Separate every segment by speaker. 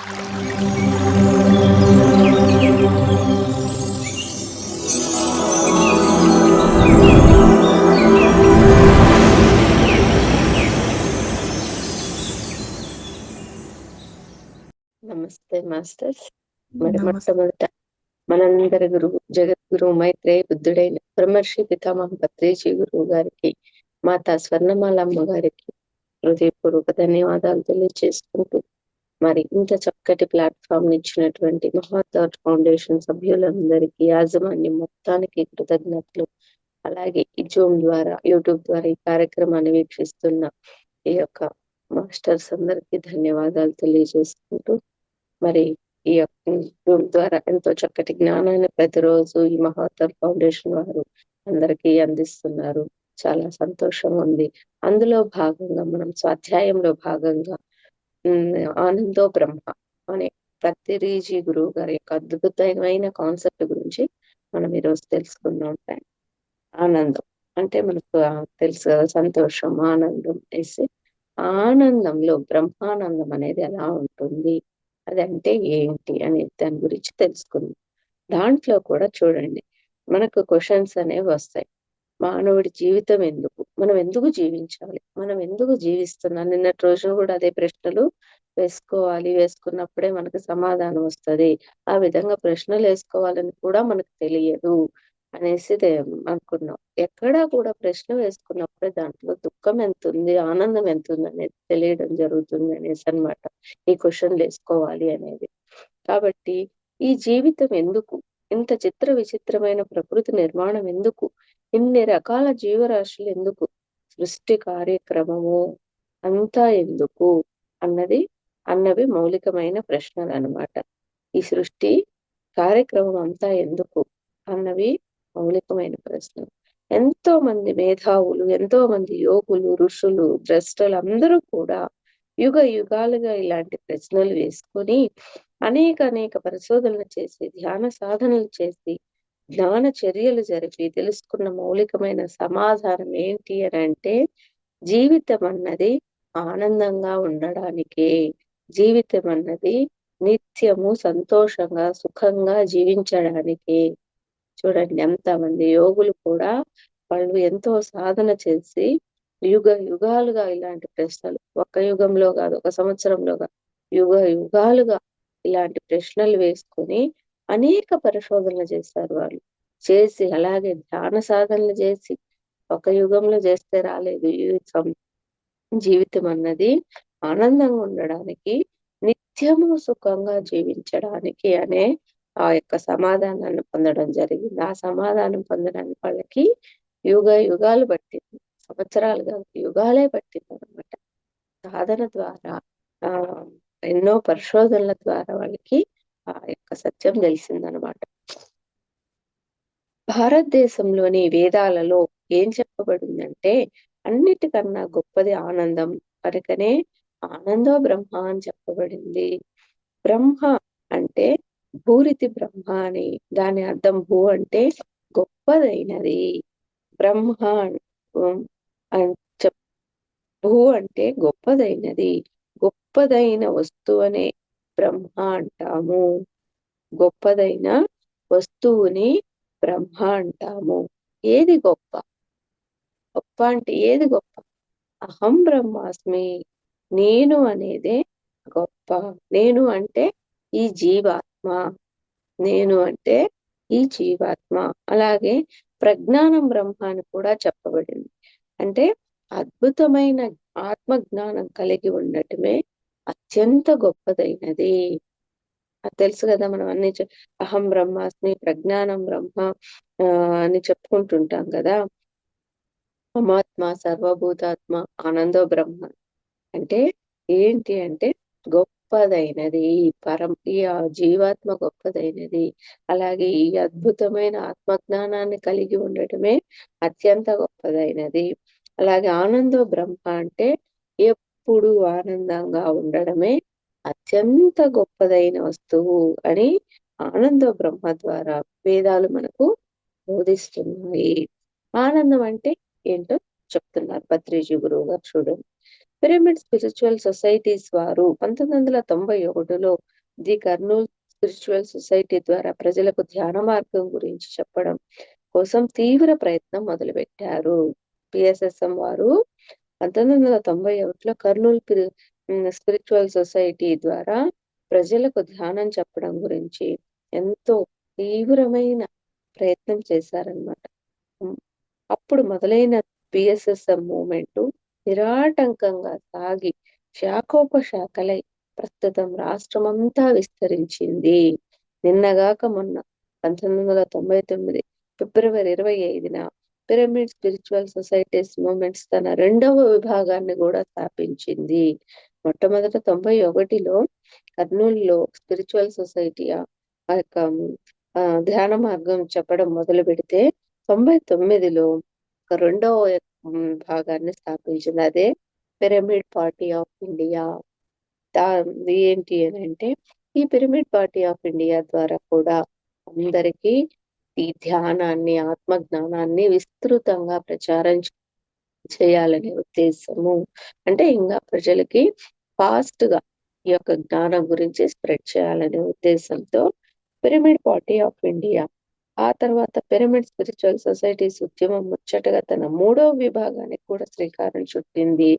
Speaker 1: నమస్తే మాస్టర్స్. మరి
Speaker 2: నమస్తే.
Speaker 1: మొట్టమొదట మనందరి గురువు జగద్గురు మైత్రేయ బుద్ధుడైన బ్రహ్మర్షి పితామహ పత్రిజీ గురువు గారికి, మాతా స్వర్ణమాలమ్మ గారికి హృదయపూర్వక ధన్యవాదాలు తెలియజేసుకుంటూ, మరి ఇంత చక్కటి ప్లాట్ఫామ్ ఇచ్చినటువంటి మహాథాట్ ఫౌండేషన్ సభ్యులందరికీ, యాజమాన్యం మొత్తానికి కృతజ్ఞతలు. అలాగే ఈ జూమ్ ద్వారా, యూట్యూబ్ ద్వారా ఈ కార్యక్రమాన్ని వీక్షిస్తున్న ఈ యొక్క మాస్టర్స్ అందరికీ ధన్యవాదాలు తెలియజేసుకుంటూ, మరి ఈ యొక్క జూమ్ ద్వారా ఎంతో చక్కటి జ్ఞానాన్ని ప్రతిరోజు ఈ మహాత్మ ఫౌండేషన్ వారు అందరికీ అందిస్తున్నారు. చాలా సంతోషం ఉంది. అందులో భాగంగా మనం స్వాధ్యాయంలో భాగంగా ఆనందో బ్రహ్మ అనే పత్రిజీ గురువు గారి యొక్క అద్భుతమైన కాన్సెప్ట్ గురించి మనం ఈరోజు తెలుసుకుందాం. ఆనందం అంటే మనకు తెలుసు కదా, సంతోషం, ఆనందం వేసి ఆనందంలో బ్రహ్మానందం అనేది ఎలా ఉంటుంది, అదంటే ఏంటి అనే దాని గురించి తెలుసుకుందాం. దాంట్లో కూడా చూడండి, మనకు క్వశ్చన్స్ అనేవి వస్తాయి. మానవుడి జీవితం ఎందుకు, మనం ఎందుకు జీవించాలి, మనం ఎందుకు జీవిస్తున్నాం, నిన్నటి రోజున కూడా అదే ప్రశ్నలు వేసుకోవాలి. వేసుకున్నప్పుడే మనకు సమాధానం వస్తుంది. ఆ విధంగా ప్రశ్నలు వేసుకోవాలని కూడా మనకు తెలియదు అనేసి అనుకున్నాం. ఎక్కడా కూడా ప్రశ్న వేసుకున్నప్పుడే దాంట్లో దుఃఖం ఎంత ఉంది, ఆనందం ఎంత ఉంది అనేది తెలియడం జరుగుతుంది అనేసి అన్నమాట ఈ క్వశ్చన్లు వేసుకోవాలి అనేది. కాబట్టి ఈ జీవితం ఎందుకు, ఇంత చిత్ర విచిత్రమైన ప్రకృతి నిర్మాణం ఎందుకు, ఇన్ని రకాల జీవరాశులు ఎందుకు, సృష్టి కార్యక్రమము అంతా ఎందుకు అన్నవి మౌలికమైన ప్రశ్నలు అన్నమాట. ఈ సృష్టి కార్యక్రమం అంతా ఎందుకు అన్నవి మౌలికమైన ప్రశ్నలు. ఎంతో మంది మేధావులు, ఎంతో మంది యోగులు, ఋషులు, ద్రష్టలు అందరూ కూడా యుగ యుగాలుగా ఇలాంటి ప్రశ్నలు వేసుకొని అనేక పరిశోధనలు చేసి, ధ్యాన సాధనలు చేసి, జ్ఞాన చర్యలు జరిపి తెలుసుకున్న మౌలికమైన సమాధానం ఏంటి అని అంటే, జీవితం అన్నది ఆనందంగా ఉండడానికే. జీవితం అన్నది నిత్యము సంతోషంగా, సుఖంగా జీవించడానికే. చూడండి, ఎంతమంది యోగులు కూడా వాళ్ళు ఎంతో సాధన చేసి యుగ యుగాలుగా ఇలాంటి ప్రశ్నలు, ఒక యుగంలో కాదు, ఒక సంవత్సరంలో కాదు, యుగ యుగాలుగా ఇలాంటి ప్రశ్నలు వేసుకొని అనేక పరిశోధనలు చేశారు. వాళ్ళు చేసి అలాగే ధ్యాన సాధనలు చేసి ఒక యుగంలో చేస్తే రాలేదు. జీవితం అన్నది ఆనందంగా ఉండడానికి, నిత్యము సుఖంగా జీవించడానికి అనే ఆ యొక్క సమాధానాన్ని పొందడం జరిగింది. ఆ సమాధానం పొందడానికి వాళ్ళకి యుగ యుగాలు పట్టింది, సంవత్సరాలు కాదు, యుగాలే పట్టింది అనమాట. సాధన ద్వారా ఎన్నో పరిశోధనల ద్వారా వాళ్ళకి ఆ యొక్క సత్యం తెలిసిందనమాట. భారతదేశంలోని వేదాలలో ఏం చెప్పబడిందంటే, అన్నిటికన్నా గొప్పది ఆనందం, కనుకనే ఆనందో బ్రహ్మ అని చెప్పబడింది. బ్రహ్మ అంటే భూరితి బ్రహ్మ అని, దాని అర్థం భూ అంటే గొప్పదైనది, బ్రహ్మ భూ అంటే గొప్పదైనది, గొప్పదైన వస్తువునే బ్రహ్మ అంటాము. గొప్పదైన వస్తువుని బ్రహ్మ అంటాము. ఏది గొప్ప, గొప్ప అంటే ఏది గొప్ప? అహం బ్రహ్మాస్మి, నేను అనేదే గొప్ప. నేను అంటే ఈ జీవాత్మ, నేను అంటే ఈ జీవాత్మ. అలాగే ప్రజ్ఞానం బ్రహ్మ అని కూడా చెప్పబడింది. అంటే అద్భుతమైన ఆత్మ జ్ఞానం కలిగి ఉండటమే అత్యంత గొప్పదైనది. అది తెలుసు కదా, మనం అన్ని అహం బ్రహ్మాస్మి, ప్రజ్ఞానం బ్రహ్మ అని చెప్పుకుంటుంటాం కదా. పరమాత్మ, సర్వభూతాత్మ, ఆనందో బ్రహ్మ అంటే ఏంటి అంటే గొప్పదైనది ఈ జీవాత్మ గొప్పదైనది. అలాగే ఈ అద్భుతమైన ఆత్మజ్ఞానాన్ని కలిగి ఉండటమే అత్యంత గొప్పదైనది. అలాగే ఆనందో బ్రహ్మ అంటే ఎప్పుడు ఆనందంగా ఉండడమే అత్యంత గొప్పదైన వస్తువు అని ఆనందో బ్రహ్మ ద్వారా వేదాలు మనకు బోధిస్తున్నాయి. ఆనందం అంటే ఏంటో చెప్తున్నారు పత్రిజీ గురువు గారు. చూడండి, పిరమిడ్ స్పిరిచువల్ సొసైటీస్ వారు 1991లో ది కర్నూల్ స్పిరిచువల్ సొసైటీ ద్వారా ప్రజలకు ధ్యాన మార్గం గురించి చెప్పడం కోసం తీవ్ర ప్రయత్నం మొదలుపెట్టారు. పిఎస్ఎస్ఎం వారు 1991లో కర్నూల్ స్పిరిచువల్ సొసైటీ ద్వారా ప్రజలకు ధ్యానం చెప్పడం గురించి ఎంతో తీవ్రమైన ప్రయత్నం చేశారనమాట. అప్పుడు మొదలైన పిఎస్ఎస్ఎం మూవ్‌మెంటు నిరాటంకంగా సాగి శాఖోపశాఖలై ప్రస్తుతం రాష్ట్రమంతా విస్తరించింది. నిన్నగాక మొన్న 1999 ఫిబ్రవరి 25న పిరమిడ్ స్పిరిచువల్ సొసైటీస్ మూవ్‌మెంట్స్ తన 2వ విభాగాన్ని కూడా స్థాపించింది. మొట్టమొదట 91లో కర్నూలులో స్పిరిచువల్ సొసైటీ ఆ యొక్క ధ్యాన మార్గం చెప్పడం మొదలుపెడితే 99లో ఒక రెండవ భాగాన్ని స్థాపించింది. అదే పిరమిడ్ పార్టీ ఆఫ్ ఇండియా. ఏంటి అని అంటే ఈ పిరమిడ్ పార్టీ ఆఫ్ ఇండియా ద్వారా కూడా అందరికీ ఈ ధ్యానాన్ని, ఆత్మ జ్ఞానాన్ని విస్తృతంగా ప్రచారం చేయాలనే ఉద్దేశము. అంటే ఇంకా ప్రజలకి ఫాస్ట్ గా ఈ యొక్క జ్ఞానం గురించి స్ప్రెడ్ చేయాలనే ఉద్దేశంతో పిరమిడ్ పార్టీ ఆఫ్ ఇండియా, ఆ తర్వాత పిరమిడ్ స్పిరిచువల్ సొసైటీస్ ఉద్యమం ముచ్చటగా తన 3వ విభాగానికి కూడా శ్రీకారం చుట్టింది.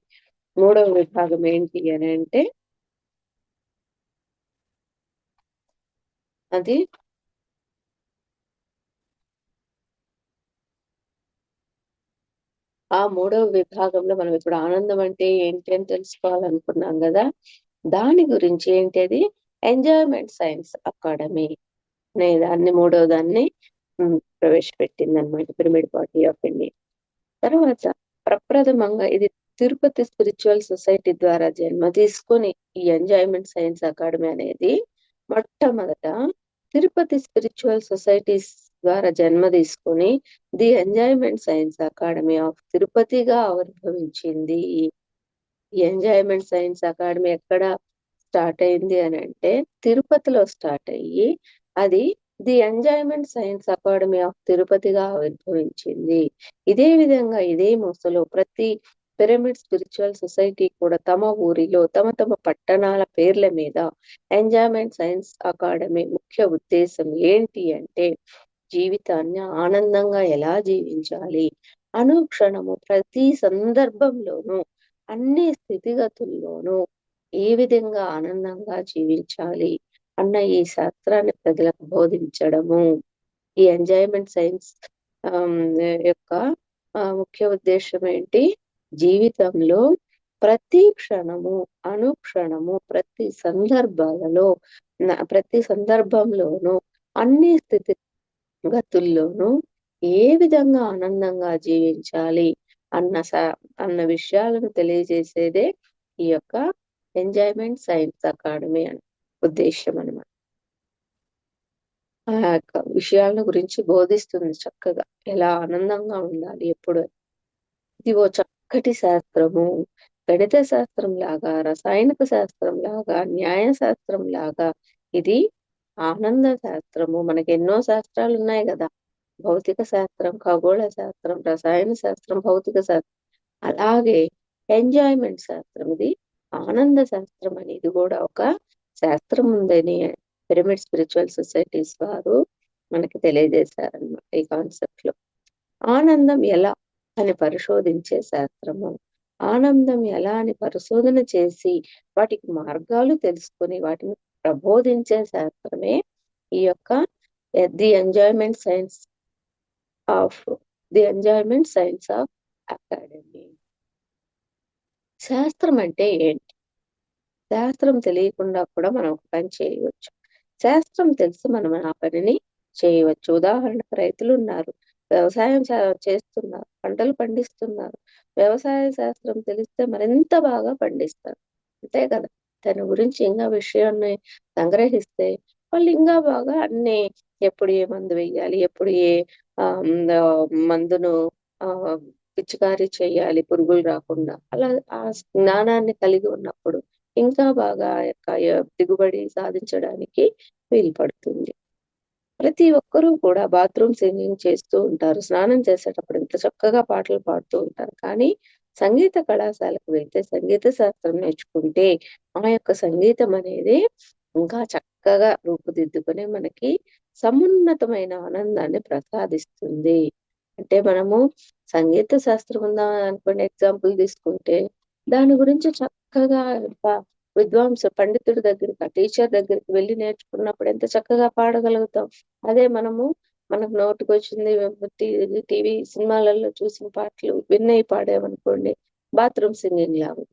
Speaker 1: 3వ విభాగం ఏంటి అని అంటే అది ఆ 3వ విభాగంలో మనం ఇప్పుడు ఆనందం అంటే ఏంటి అని తెలుసుకోవాలనుకున్నాం కదా. దాని గురించి ఏంటి అది ఎంజాయ్మెంట్ సైన్స్ అకాడమీ అనే దాన్ని 3వ దాన్ని ప్రవేశపెట్టిందనమాట పిరమిడ్ పార్టీ ఆఫ్ ఇండియా. తర్వాత ప్రప్రథమంగా ఇది తిరుపతి స్పిరిచువల్ సొసైటీ ద్వారా జన్మ తీసుకొని ఈ ఎంజాయ్మెంట్ సైన్స్ అకాడమీ అనేది మొట్టమొదట తిరుపతి స్పిరిచువల్ సొసైటీస్ ద్వారా జన్మ తీసుకొని the enjoyment science academy of తిరుపతిగా ఆవిర్భవించింది. ఈ ఎంజాయ్మెంట్ సైన్స్ అకాడమీ ఎక్కడ స్టార్ట్ అయింది అని అంటే తిరుపతిలో స్టార్ట్ అయ్యి అది the enjoyment science academy of తిరుపతిగా ఆవిర్భవించింది. ఇదే విధంగా ఇదే మొసలో ప్రతి పిరమిడ్ స్పిరిచువల్ సొసైటీ కూడా తమ ఊరిలో తమ పట్టణాల పేర్ల మీద ఎంజాయ్మెంట్ సైన్స్ అకాడమీ ముఖ్య ఉద్దేశం ఏంటి అంటే జీవితాన్ని ఆనందంగా ఎలా జీవించాలి, అనుక్షణము ప్రతి సందర్భంలోనూ అన్ని స్థితిగతుల్లోనూ ఏ విధంగా ఆనందంగా జీవించాలి అన్న ఈ శాస్త్రాన్ని ప్రజలకు బోధించడము. ఈ ఎంజాయ్మెంట్ సైన్స్ యొక్క ముఖ్య ఉద్దేశం ఏంటి, జీవితంలో ప్రతి క్షణము అనుక్షణము ప్రతి సందర్భంలోనూ అన్ని స్థితిగతుల్లోనూ ఏ విధంగా ఆనందంగా జీవించాలి అన్న విషయాలను తెలియజేసేదే ఈ యొక్క ఎంజాయ్మెంట్ సైన్స్ అకాడమీ అని ఉద్దేశం అన్నమాట. ఆ యొక్క విషయాల గురించి బోధిస్తుంది చక్కగా, ఎలా ఆనందంగా ఉండాలి ఎప్పుడు. ఇది ఓ చక్కటి శాస్త్రము. గణిత శాస్త్రం లాగా, రసాయనిక శాస్త్రం లాగా, న్యాయ శాస్త్రం లాగా ఇది ఆనంద శాస్త్రము. మనకి ఎన్నో శాస్త్రాలు ఉన్నాయి కదా, భౌతిక శాస్త్రం, ఖగోళ శాస్త్రం, రసాయన శాస్త్రం, భౌతిక శాస్త్రం. అలాగే ఎంజాయ్మెంట్ శాస్త్రం, ఇది ఆనంద శాస్త్రం అని ఇది కూడా ఒక శాస్త్రం ఉందని పిరమిడ్ స్పిరిచువల్ సొసైటీస్ వారు మనకి తెలియజేశారన్నమాట. ఈ కాన్సెప్ట్ లో ఆనందం ఎలా అని పరిశోధించే శాస్త్రము, ఆనందం ఎలా అని పరిశోధన చేసి వాటికి మార్గాలు తెలుసుకొని వాటిని ప్రబోధించే శాస్త్రమే ఈ యొక్క the enjoyment science of academy. శాస్త్రం అంటే ఏంటి? శాస్త్రం తెలియకుండా కూడా మనం ఒక పని చేయవచ్చు. శాస్త్రం తెలిసి మనం ఆ పనిని చేయవచ్చు. ఉదాహరణకు రైతులు ఉన్నారు, వ్యవసాయం చేస్తున్నారు, పంటలు పండిస్తున్నారు. వ్యవసాయ శాస్త్రం తెలిస్తే మరింత బాగా పండిస్తారు, అంతే కదా. దాని గురించి ఇంకా విషయాన్ని సంగ్రహిస్తే వాళ్ళు ఇంకా బాగా అన్ని ఎప్పుడు ఏ మందు వేయాలి, ఎప్పుడు ఏ మందును పిచికారీ చేయాలి పురుగులు రాకుండా, అలా ఆ జ్ఞానాన్ని కలిగి ఉన్నప్పుడు ఇంకా బాగా దిగుబడి సాధించడానికి వీలు పడుతుంది. ప్రతి ఒక్కరూ కూడా బాత్రూమ్ సింగింగ్ చేస్తూ ఉంటారు. స్నానం చేసేటప్పుడు ఎంత చక్కగా పాటలు పాడుతూ ఉంటారు. కానీ సంగీత కళాశాలకు వెళ్తే సంగీత శాస్త్రం నేర్చుకుంటే ఆ యొక్క సంగీతం అనేది ఇంకా చక్కగా రూపుదిద్దుకొని మనకి సమున్నతమైన ఆనందాన్ని ప్రసాదిస్తుంది. అంటే మనము సంగీత శాస్త్రం ఉందా అనుకోండి, ఎగ్జాంపుల్ తీసుకుంటే దాని గురించి చక్కగా విద్వాంసు పండితుడి దగ్గరికి, ఆ టీచర్ దగ్గరికి వెళ్లి నేర్చుకున్నప్పుడు ఎంత చక్కగా పాడగలుగుతాం. అదే మనకు నోటికొచ్చింది టీవీ సినిమాలలో చూసిన పాటలు విన్నయి పాడామనుకోండి, బాత్రూమ్ సింగింగ్ లాగా.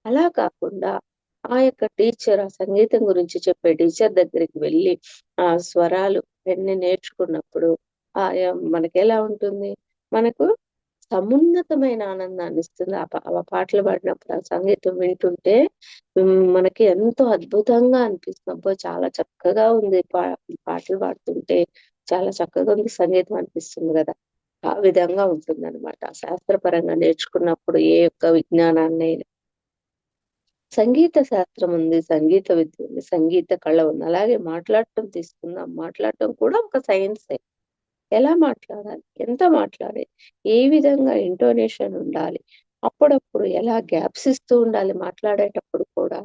Speaker 1: అలా కాకుండా ఆ యొక్క టీచర్, ఆ సంగీతం గురించి చెప్పే టీచర్ దగ్గరికి వెళ్ళి ఆ స్వరాలు అన్నీ నేర్చుకున్నప్పుడు మనకెలా ఉంటుంది? మనకు సమున్నతమైన ఆనందాన్ని ఇస్తుంది. ఆ పాటలు పాడినప్పుడు, ఆ సంగీతం వింటుంటే మనకి ఎంతో అద్భుతంగా అనిపిస్తుంది. అబ్బో! చాలా చక్కగా ఉంది పాటలు పాడుతుంటే చాలా చక్కగా ఉంది సంగీతం అనిపిస్తుంది గదా! ఆ విధంగా ఉంటుందనమాట. శాస్త్రపరంగా నేర్చుకున్నప్పుడు ఏ యొక్క విజ్ఞానాన్నైనా. సంగీత శాస్త్రం ఉంది, సంగీత విద్య ఉంది, సంగీత కళ ఉంది. అలాగే మాట్లాడటం తీసుకుందాం. మాట్లాడటం కూడా ఒక సైన్సే. ఎలా మాట్లాడాలి? ఎంత మాట్లాడాలి? ఏ విధంగా ఇంటోనేషన్ ఉండాలి? అప్పుడప్పుడు ఎలా గ్యాప్స్ ఇస్తూ ఉండాలి మాట్లాడేటప్పుడు కూడా?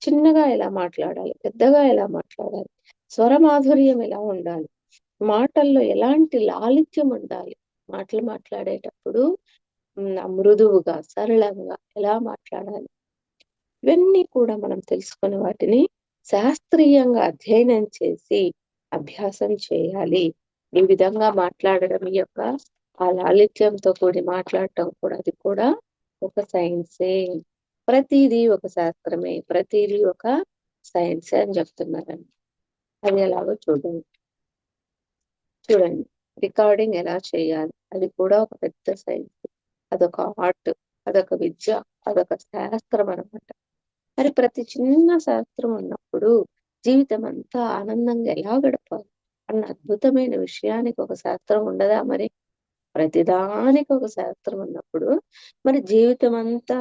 Speaker 1: చిన్నగా ఎలా మాట్లాడాలి? పెద్దగా ఎలా మాట్లాడాలి? స్వర మాధుర్యం ఎలా ఉండాలి? మాటల్లో ఎలాంటి లాలిత్యం ఉండాలి? మాటలు మాట్లాడేటప్పుడు మృదువుగా, సరళంగా ఎలా మాట్లాడాలి? ఇవన్నీ కూడా మనం తెలుసుకుని వాటిని శాస్త్రీయంగా అధ్యయనం చేసి అభ్యాసం చేయాలి. ఈ విధంగా మాట్లాడడం ఈ యొక్క ఆ లాలిత్యంతో కూడి మాట్లాడటం కూడా అది కూడా ఒక సైన్సే. ప్రతీదీ ఒక శాస్త్రమే. ప్రతీదీ ఒక సైన్సే అని చెప్తున్నారండి. అది ఎలాగో చూడండి. చూడండి. రికార్డింగ్ ఎలా చేయాలి? అది కూడా ఒక పెద్ద సైన్స్. అదొక ఆర్ట్. అదొక విద్య. అదొక శాస్త్రం అన్నమాట. మరి ప్రతి చిన్న శాస్త్రం ఉన్నప్పుడు జీవితం అంతా ఆనందంగా ఎలా గడపాలి అన్న అద్భుతమైన విషయానికి ఒక శాస్త్రం ఉండదా మరి? ప్రతిదానికి ఒక శాస్త్రం ఉన్నప్పుడు మరి జీవితం అంతా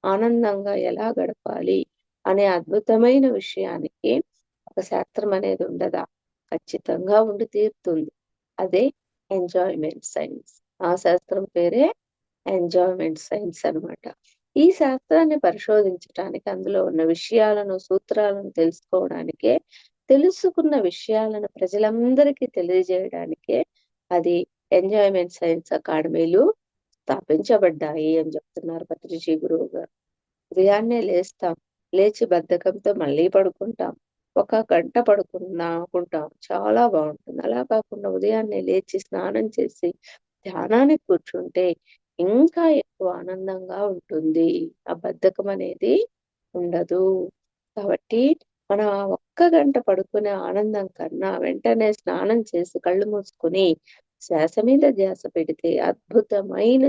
Speaker 1: ఆనందంగా ఎలా గడపాలి అనే అద్భుతమైన విషయానికి ఒక శాస్త్రం అనేది ఉండదా? ఖచ్చితంగా ఉండి తీరుతుంది. అదే ఎంజాయ్‌మెంట్ సైన్స్. ఆ శాస్త్రం పేరే ఎంజాయ్‌మెంట్ సైన్స్ అన్నమాట. ఈ శాస్త్రాన్ని పరిశోధించటానికి, అందులో ఉన్న విషయాలను, సూత్రాలను తెలుసుకోవడానికే, తెలుసుకున్న విషయాలను ప్రజలందరికీ తెలియజేయడానికే అది ఎంజాయ్‌మెంట్ సైన్స్ అకాడమీలు స్థాపించబడ్డాయి అని చెప్తున్నారు పత్రిజీ గురువుగారు. ఉదయాన్నే లేస్తాం. లేచి బద్ధకంతో మళ్ళీ పడుకుంటాం. ఒక గంట పడుకుందాం చాలా బావుంటుంది. అలా కాకుండా ఉదయాన్నే లేచి స్నానం చేసి ధ్యానానికి కూర్చుంటే ఇంకా ఎక్కువ ఆనందంగా ఉంటుంది. ఆ బద్ధకం అనేది ఉండదు. కాబట్టి మనం ఆ ఒక్క గంట పడుకునే ఆనందం కన్నా వెంటనే స్నానం చేసి కళ్ళు మూసుకొని శ్వాస మీద ధ్యాస పెడితే అద్భుతమైన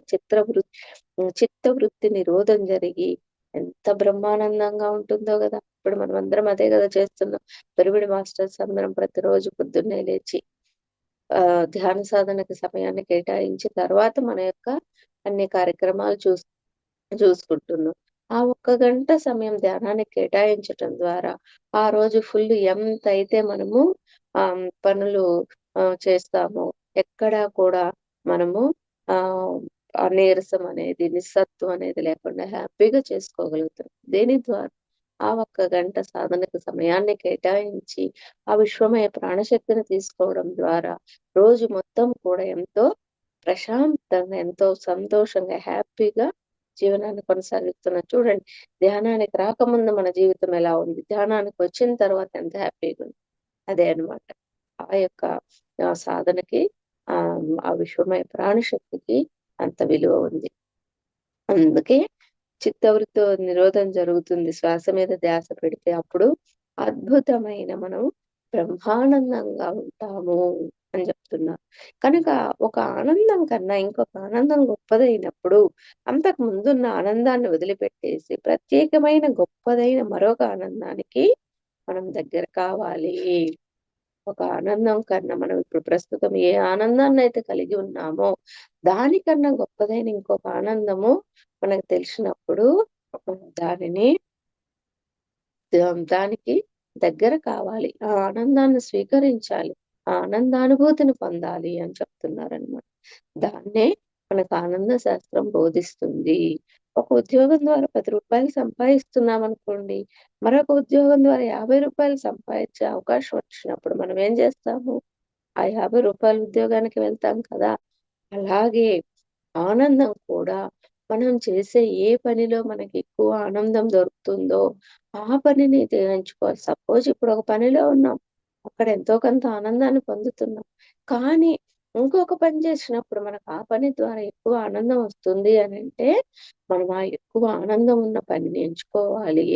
Speaker 1: చిత్తవృత్తి నిరోధం జరిగి ఎంత బ్రహ్మానందంగా ఉంటుందో గదా! ఇప్పుడు మనమందరం అదే గదా చేస్తున్నాం. పెరుగుడి మాస్టర్స్ అందరం ప్రతిరోజు పొద్దున్నే లేచి ధ్యాన సాధనకి సమయాన్ని కేటాయించి తర్వాత మన యొక్క అన్ని కార్యక్రమాలు చూసుకుంటున్నాం. ఆ ఒక్క గంట సమయం ధ్యానానికి కేటాయించటం ద్వారా ఆ రోజు ఫుల్ ఎంతైతే మనము పనులు చేస్తామో ఎక్కడా కూడా మనము ఆహ్, ఆ నీరసం అనేది, నిస్సత్వం అనేది లేకుండా హ్యాపీగా చేసుకోగలుగుతాం. దేని ద్వారా? ఆ ఒక్క గంట సాధనకు సమయాన్ని కేటాయించి, ఆ విశ్వమయ ప్రాణశక్తిని తీసుకోవడం ద్వారా రోజు మొత్తం కూడా ఎంతో ప్రశాంతంగా, ఎంతో సంతోషంగా, హ్యాపీగా జీవనాన్ని కొనసాగిస్తున్నాం. చూడండి, ధ్యానానికి రాకముందు మన జీవితం ఎలా ఉంది? ధ్యానానికొచ్చిన తర్వాత ఎంత హ్యాపీగుంది. అదే అన్నమాట. ఆ యొక్క సాధనకి ఆ విశ్వమయ ప్రాణశక్తికి అంత విలువ ఉంది. అందుకే చిత్తవృత్తి నిరోధం జరుగుతుంది. శ్వాస మీద ధ్యాస పెడితే అప్పుడు అద్భుతమైన మనం బ్రహ్మానందంగా ఉంటాము అని చెప్తున్నారు. కనుక ఒక ఆనందం కన్నా ఇంకొక ఆనందం గొప్పదైనప్పుడు అంతకు ముందున్న ఆనందాన్ని వదిలిపెట్టేసి ప్రత్యేకమైన గొప్పదైన మరొక ఆనందానికి మనం దగ్గర కావాలి. ఒక ఆనందం కన్నా మనం ఇప్పుడు ప్రస్తుతం ఏ ఆనందాన్నయితే కలిగి ఉన్నామో, దానికన్నా గొప్పదైన ఇంకొక ఆనందము మనకు తెలిసినప్పుడు దానిని దానికి దగ్గర కావాలి. ఆ ఆనందాన్ని స్వీకరించాలి. ఆ ఆనందానుభూతిని పొందాలి అని చెప్తున్నారనమాట. దాన్నే మనకు ఆనంద శాస్త్రం బోధిస్తుంది. ఒక ఉద్యోగం ద్వారా రూ. 10 సంపాదిస్తున్నామనుకోండి, మరొక ఉద్యోగం ద్వారా రూ. 50 సంపాదించే అవకాశం వచ్చినప్పుడు మనం ఏం చేస్తాము? ఆ రూ. 50 ఉద్యోగానికి వెళ్తాం కదా! అలాగే ఆనందం కూడా మనం చేసే ఏ పనిలో మనకెక్కువ ఆనందం దొరుకుతుందో, ఆ పనిని ఎంచుకోవాలి. సపోజ్ ఇప్పుడు ఒక పనిలో ఉన్నాం. అక్కడ ఎంతో కొంత ఆనందాన్ని పొందుతున్నాం. కానీ ఇంకొక పని చేసినప్పుడు మనకు ఆ పని ద్వారా ఎక్కువ ఆనందం వస్తుంది అనంటే, మనం ఆ ఎక్కువ ఆనందం ఉన్న పనిని ఎంచుకోవాలి.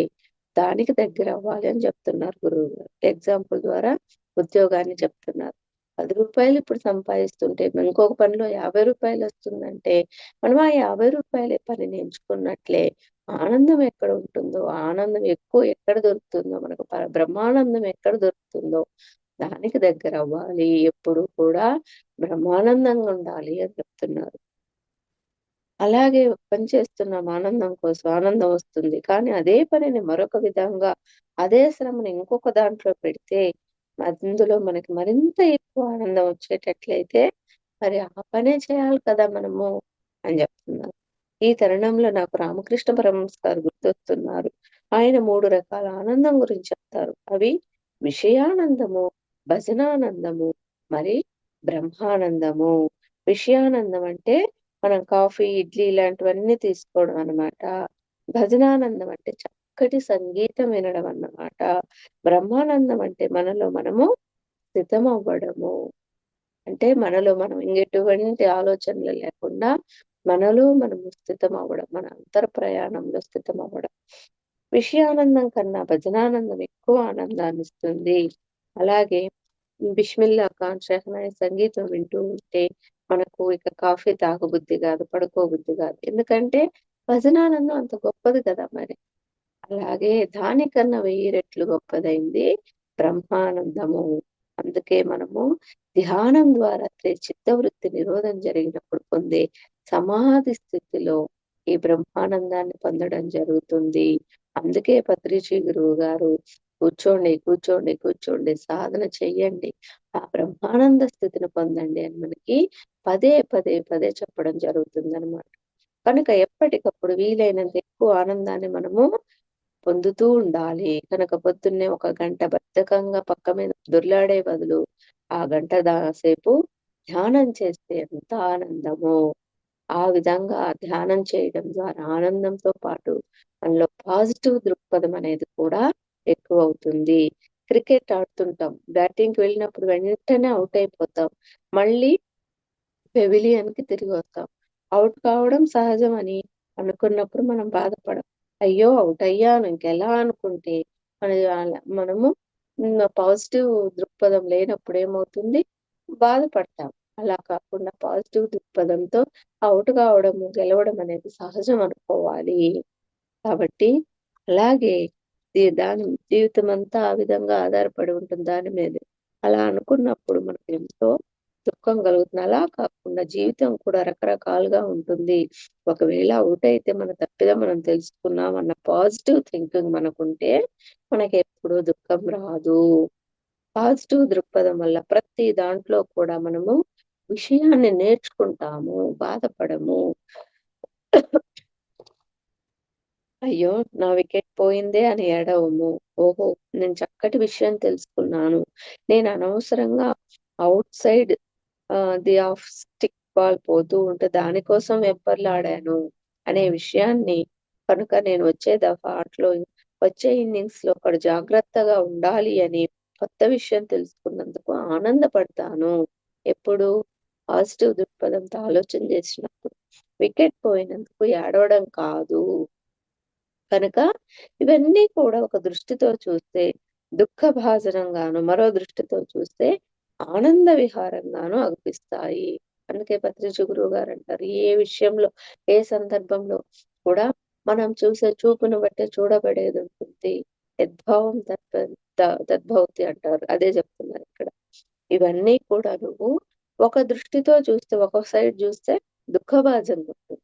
Speaker 1: దానికి దగ్గరవ్వాలి అని చెప్తున్నారు గురువుగారు. ఎగ్జాంపుల్ ద్వారా ఉద్యోగాన్ని చెప్తున్నారు. రూ. 10 ఇప్పుడు సంపాదిస్తుంటే ఇంకొక పనిలో రూ. 50 వస్తుందంటే, మనం ఆ రూ. 50 పనిని ఎంచుకున్నట్లే ఆనందం ఎక్కడ ఉంటుందో, ఆనందం ఎక్కువ ఎక్కడ దొరుకుతుందో, మనకు బ్రహ్మానందం ఎక్కడ దొరుకుతుందో దానికి దగ్గరవ్వాలి. ఎప్పుడు కూడా బ్రహ్మానందంగా ఉండాలి అని చెప్తున్నారు. అలాగే పని చేస్తున్నాం ఆనందం కోసం. ఆనందం వస్తుంది. కానీ అదే పనిని మరొక విధంగా, అదే శ్రమని ఇంకొక దాంట్లో పెడితే, అందులో మనకి మరింత ఎక్కువ ఆనందం వచ్చేటట్లయితే, మరి ఆ పనే చేయాలి కదా మనము అని చెప్తున్నారు. ఈ తరుణంలో నాకు రామకృష్ణ పరమహంస గారు గుర్తొస్తున్నారు. ఆయన 3 రకాల ఆనందం గురించి చెప్తారు. అవి విషయానందము, భజనానందము, మరి బ్రహ్మానందము. విషయానందం అంటే మనం కాఫీ, ఇడ్లీ ఇలాంటివన్నీ తీసుకోవడం అన్నమాట. భజనానందం అంటే చక్కటి సంగీతం వినడం అన్నమాట. బ్రహ్మానందం అంటే మనలో మనము స్థితమవ్వడము. అంటే మనలో మనం ఎటువంటి ఆలోచనలు లేకుండా మనలో మనము స్థితమవ్వడం. మన అంతర్ ప్రయాణంలో స్థితమవ్వడం. విషయానందం కన్నా భజనానందం ఎక్కువ ఆనందాన్నిస్తుంది. అలాగే బిస్మిల్లా ఖాన్, షెహనాయి సంగీతం వింటూ ఉంటే మనకు ఇక కాఫీ తాగబుద్ధి గాదు, పడుకోబుద్ధి గాదు. ఎందుకంటే భజనానందం అంత గొప్పది కదా మరి. అలాగే దానికన్నా 1000 రెట్లు గొప్పదైంది బ్రహ్మానందము. అందుకే మనము ధ్యానం ద్వారా చిత్తవృత్తి నిరోధం జరిగినప్పుడు పొందే సమాధి స్థితిలో ఈ బ్రహ్మానందాన్ని పొందడం జరుగుతుంది. అందుకే పత్రిజీ గురువు గారు కూర్చోండి, కూర్చోండి, కూర్చోండి సాధన చెయ్యండి. ఆ బ్రహ్మానంద స్థితిని పొందండి అని మనకి పదే, పదే, పదే చెప్పడం జరుగుతుందనమాట. కనుక ఎప్పటికప్పుడు వీలైనంత ఎక్కువ ఆనందాన్ని మనము పొందుతూ ఉండాలి. కనుక పొద్దున్నే ఒక గంట బద్ధకంగా పక్క మీద దొర్లాడే బదులు, ఆ గంట సేపు ధ్యానం చేస్తే ఎంత ఆనందమో, ఆ విధంగా ధ్యానం చేయడం ద్వారా ఆనందంతో పాటు మనలో పాజిటివ్ దృక్పథం అనేది కూడా ఎక్కువవుతుంది. క్రికెట్ ఆడుతుంటాం. బ్యాటింగ్‌కి వెళ్ళినప్పుడు వెంటనే ఔట్ అయిపోతాం. మళ్ళీ పెవిలియన్‌కి తిరిగొస్తాం. ఔట్ కావడం సహజమని అనుకున్నప్పుడు మనం బాధపడం. అయ్యో! ఔట్ అయ్యాను ఇంకెలా అనుకుంటే మనము పాజిటివ్ దృక్పథం లేనప్పుడు ఏమవుతుంది? బాధపడతాం. అలా కాకుండా పాజిటివ్ దృక్పథంతో ఔట్ కావడము, గెలవడం అనేది సహజం అనుకోవాలి. కాబట్టి అలాగే దాని జీవితమంతా ఆ విధంగా ఆధారపడి ఉంటుంది దాని మీదే. అలా అనుకున్నప్పుడు మనకెంతో దుఃఖం కలుగుతుంది. అలా కాకుండా జీవితం కూడా రకరకాలుగా ఉంటుంది. ఒకవేళ ఔట్ అయితే మన తప్పిదం మనం తెలుసుకున్నాం అన్న పాజిటివ్ థింకింగ్ మనకుంటే మనకెప్పుడు దుఃఖం రాదు. పాజిటివ్ దృక్పథం వల్ల ప్రతి దాంట్లో కూడా మనము విషయాన్ని నేర్చుకుంటాము, బాధపడము. అయ్యో! నా వికెట్ పోయిందే అని ఏడవము. ఓహో! నేను చక్కటి విషయం తెలుసుకున్నాను. నేను అనవసరంగా out side the of stick ball పోతూ ఉంటే దానికోసం వెంపర్లాడాను అనే విషయాన్ని కనుక నేను వచ్చే దఫాట్లో వచ్చే ఇన్నింగ్స్‌లో ఒకడు జాగ్రత్తగా ఉండాలి అని కొత్త విషయం తెలుసుకున్నందుకు ఆనందపడతాను. ఎప్పుడు పాజిటివ్ దృక్పథంతో ఆలోచన చేసినప్పుడు. వికెట్ పోయినందుకు ఏడవడం కాదు. కనుక ఇవన్నీ కూడా ఒక దృష్టితో చూస్తే దుఃఖభాజనంగాను, మరో దృష్టితో చూస్తే ఆనంద విహారంగాను అగుపిస్తాయి. అందుకే పత్రిజీ గురువు గారంటారు, ఏ విషయంలో, ఏ సందర్భంలో కూడా మనం చూసే చూపును బట్టే చూడబడేదుంటుంది. యద్భావం తద్భవతి అంటారు. అదే చెప్తున్నారిక్కడ. ఇవన్నీ కూడా నువ్వు ఒక దృష్టితో చూస్తే, ఒక సైడ్ చూస్తే దుఃఖభాజంగా ఉంటుంది.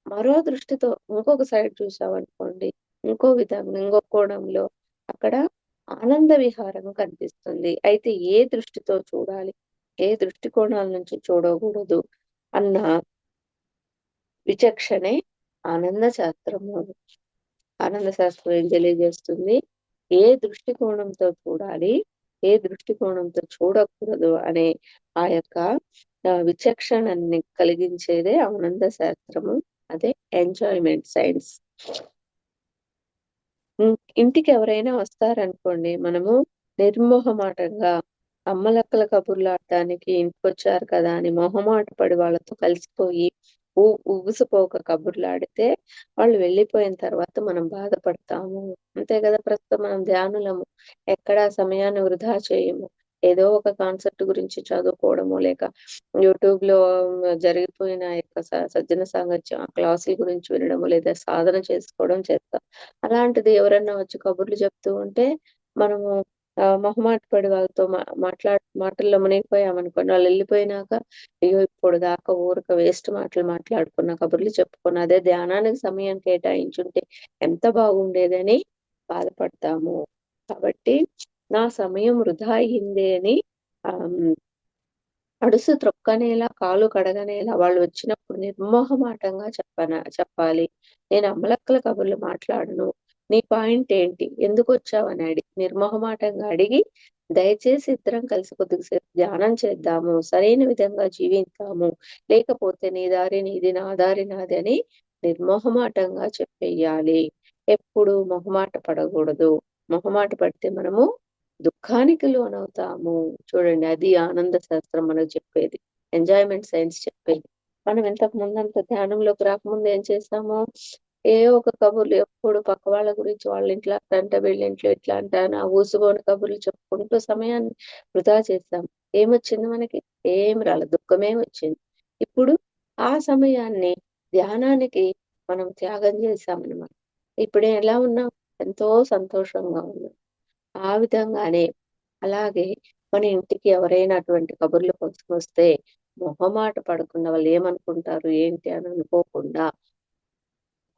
Speaker 1: మరో దృష్టితో ఇంకొక సైడ్ చూసామనుకోండి, ఇంకో విధంగా, ఇంకో కోణంలో అక్కడ ఆనంద విహారం కనిపిస్తుంది. అయితే ఏ దృష్టితో చూడాలి? ఏ దృష్టికోణాల నుంచి చూడకూడదు అన్న విచక్షణే ఆనంద శాస్త్రము. ఆనంద శాస్త్రం ఏం తెలియజేస్తుంది? ఏ దృష్టికోణంతో చూడాలి, ఏ దృష్టికోణంతో చూడకూడదు అనే ఆ యొక్క విచక్షణని కలిగించేదే ఆనంద శాస్త్రము. అదే ఎంజాయ్మెంట్ సైన్స్. ఇంటికి ఎవరైనా వస్తారనుకోండి, మనము నిర్మోహమాటంగా అమ్మలక్కల కబుర్లాడటానికి ఇంటికొచ్చారు కదా అని మొహమాట పడి వాళ్ళతో కలిసిపోయి ఉగిసిపోక కబుర్లాడితే వాళ్ళు వెళ్ళిపోయిన తర్వాత మనం బాధపడతాము. అంతే కదా! ప్రస్తుతం మనం ధ్యానులము. ఎక్కడా సమయాన్ని వృధా చేయము. ఏదో ఒక కాన్సెప్ట్ గురించి చదువుకోవడమో, లేక యూట్యూబ్‌లో జరిగిపోయిన యొక్క సజ్జన సాంగత్యం ఆ క్లాసుల గురించి వినడమో, లేదా సాధన చేసుకోవడం చేస్తాం. అలాంటిది ఎవరన్నా వచ్చి కబుర్లు చెప్తూ ఉంటే మనము మొహమాట పడి వాళ్ళతో మాటల్లో మునిగిపోయామనుకోండి, వాళ్ళెళ్ళిపోయినాక అయ్యో! ఇప్పటిదాకా ఊరక వేస్ట్ మాటలు మాట్లాడుకున్న, కబుర్లు చెప్పుకున్న, అదే ధ్యానానికి సమయం కేటాయించుంటే ఎంత బాగుండేదని బాధపడతాము. కాబట్టి నా సమయం వృధా అయిందే అని ఆహ్, అడుసు త్రొక్కనేలా, కాలు కడగనేలా వాళ్ళు వచ్చినప్పుడు నిర్మొహమాటంగా చెప్పాలి. నేను అమ్మలక్కల కబుర్లు మాట్లాడను. నీ పాయింట్ ఏంటి? ఎందుకొచ్చావని నిర్మొహమాటంగా అడిగి, దయచేసి ఇద్దరం కలిసి కొద్దిగా సేపు ధ్యానం చేద్దాము. సరైన విధంగా జీవిద్దాము. లేకపోతే నీ దారి నీది, నా దారి నాది అని నిర్మొహమాటంగా చెప్పెయ్యాలి. ఎప్పుడు మొహమాట పడకూడదు. మొహమాట పడితే మనము దుఃఖానికి లోనవుతాము. చూడండి, అది ఆనంద శాస్త్రం మనకు చెప్పేది. ఎంజాయ్‌మెంట్ సైన్స్ చెప్పేది. మనం ఇంతకు ముందంత ధ్యానంలోకి రాకముందు ఏం చేసాము? ఏవో ఒక కబుర్లు ఎప్పుడు పక్క వాళ్ళ గురించి వాళ్ళ ఇంట్లో అట్లంట, వీళ్ళింట్లో ఇట్లా అంట అని ఆ ఊసుగోని కబుర్లు చెప్పుకుంటూ సమయాన్ని వృధా చేశాం. ఏమొచ్చింది మనకి? ఏమి రాలేదు. దుఃఖమే వచ్చింది. ఇప్పుడు ఆ సమయాన్ని ధ్యానానికి మనం త్యాగం చేశామనమాట. ఇప్పుడు ఎలా ఉన్నాం? ఎంతో సంతోషంగా ఉన్నాం. ఆ విధంగానే అలాగే మన ఇంటికి ఎవరైనా అటువంటి కబుర్లు వస్తే మొహమాట పడకుండా వాళ్ళేమనుకుంటారు, ఏంటి అని అనుకోకుండా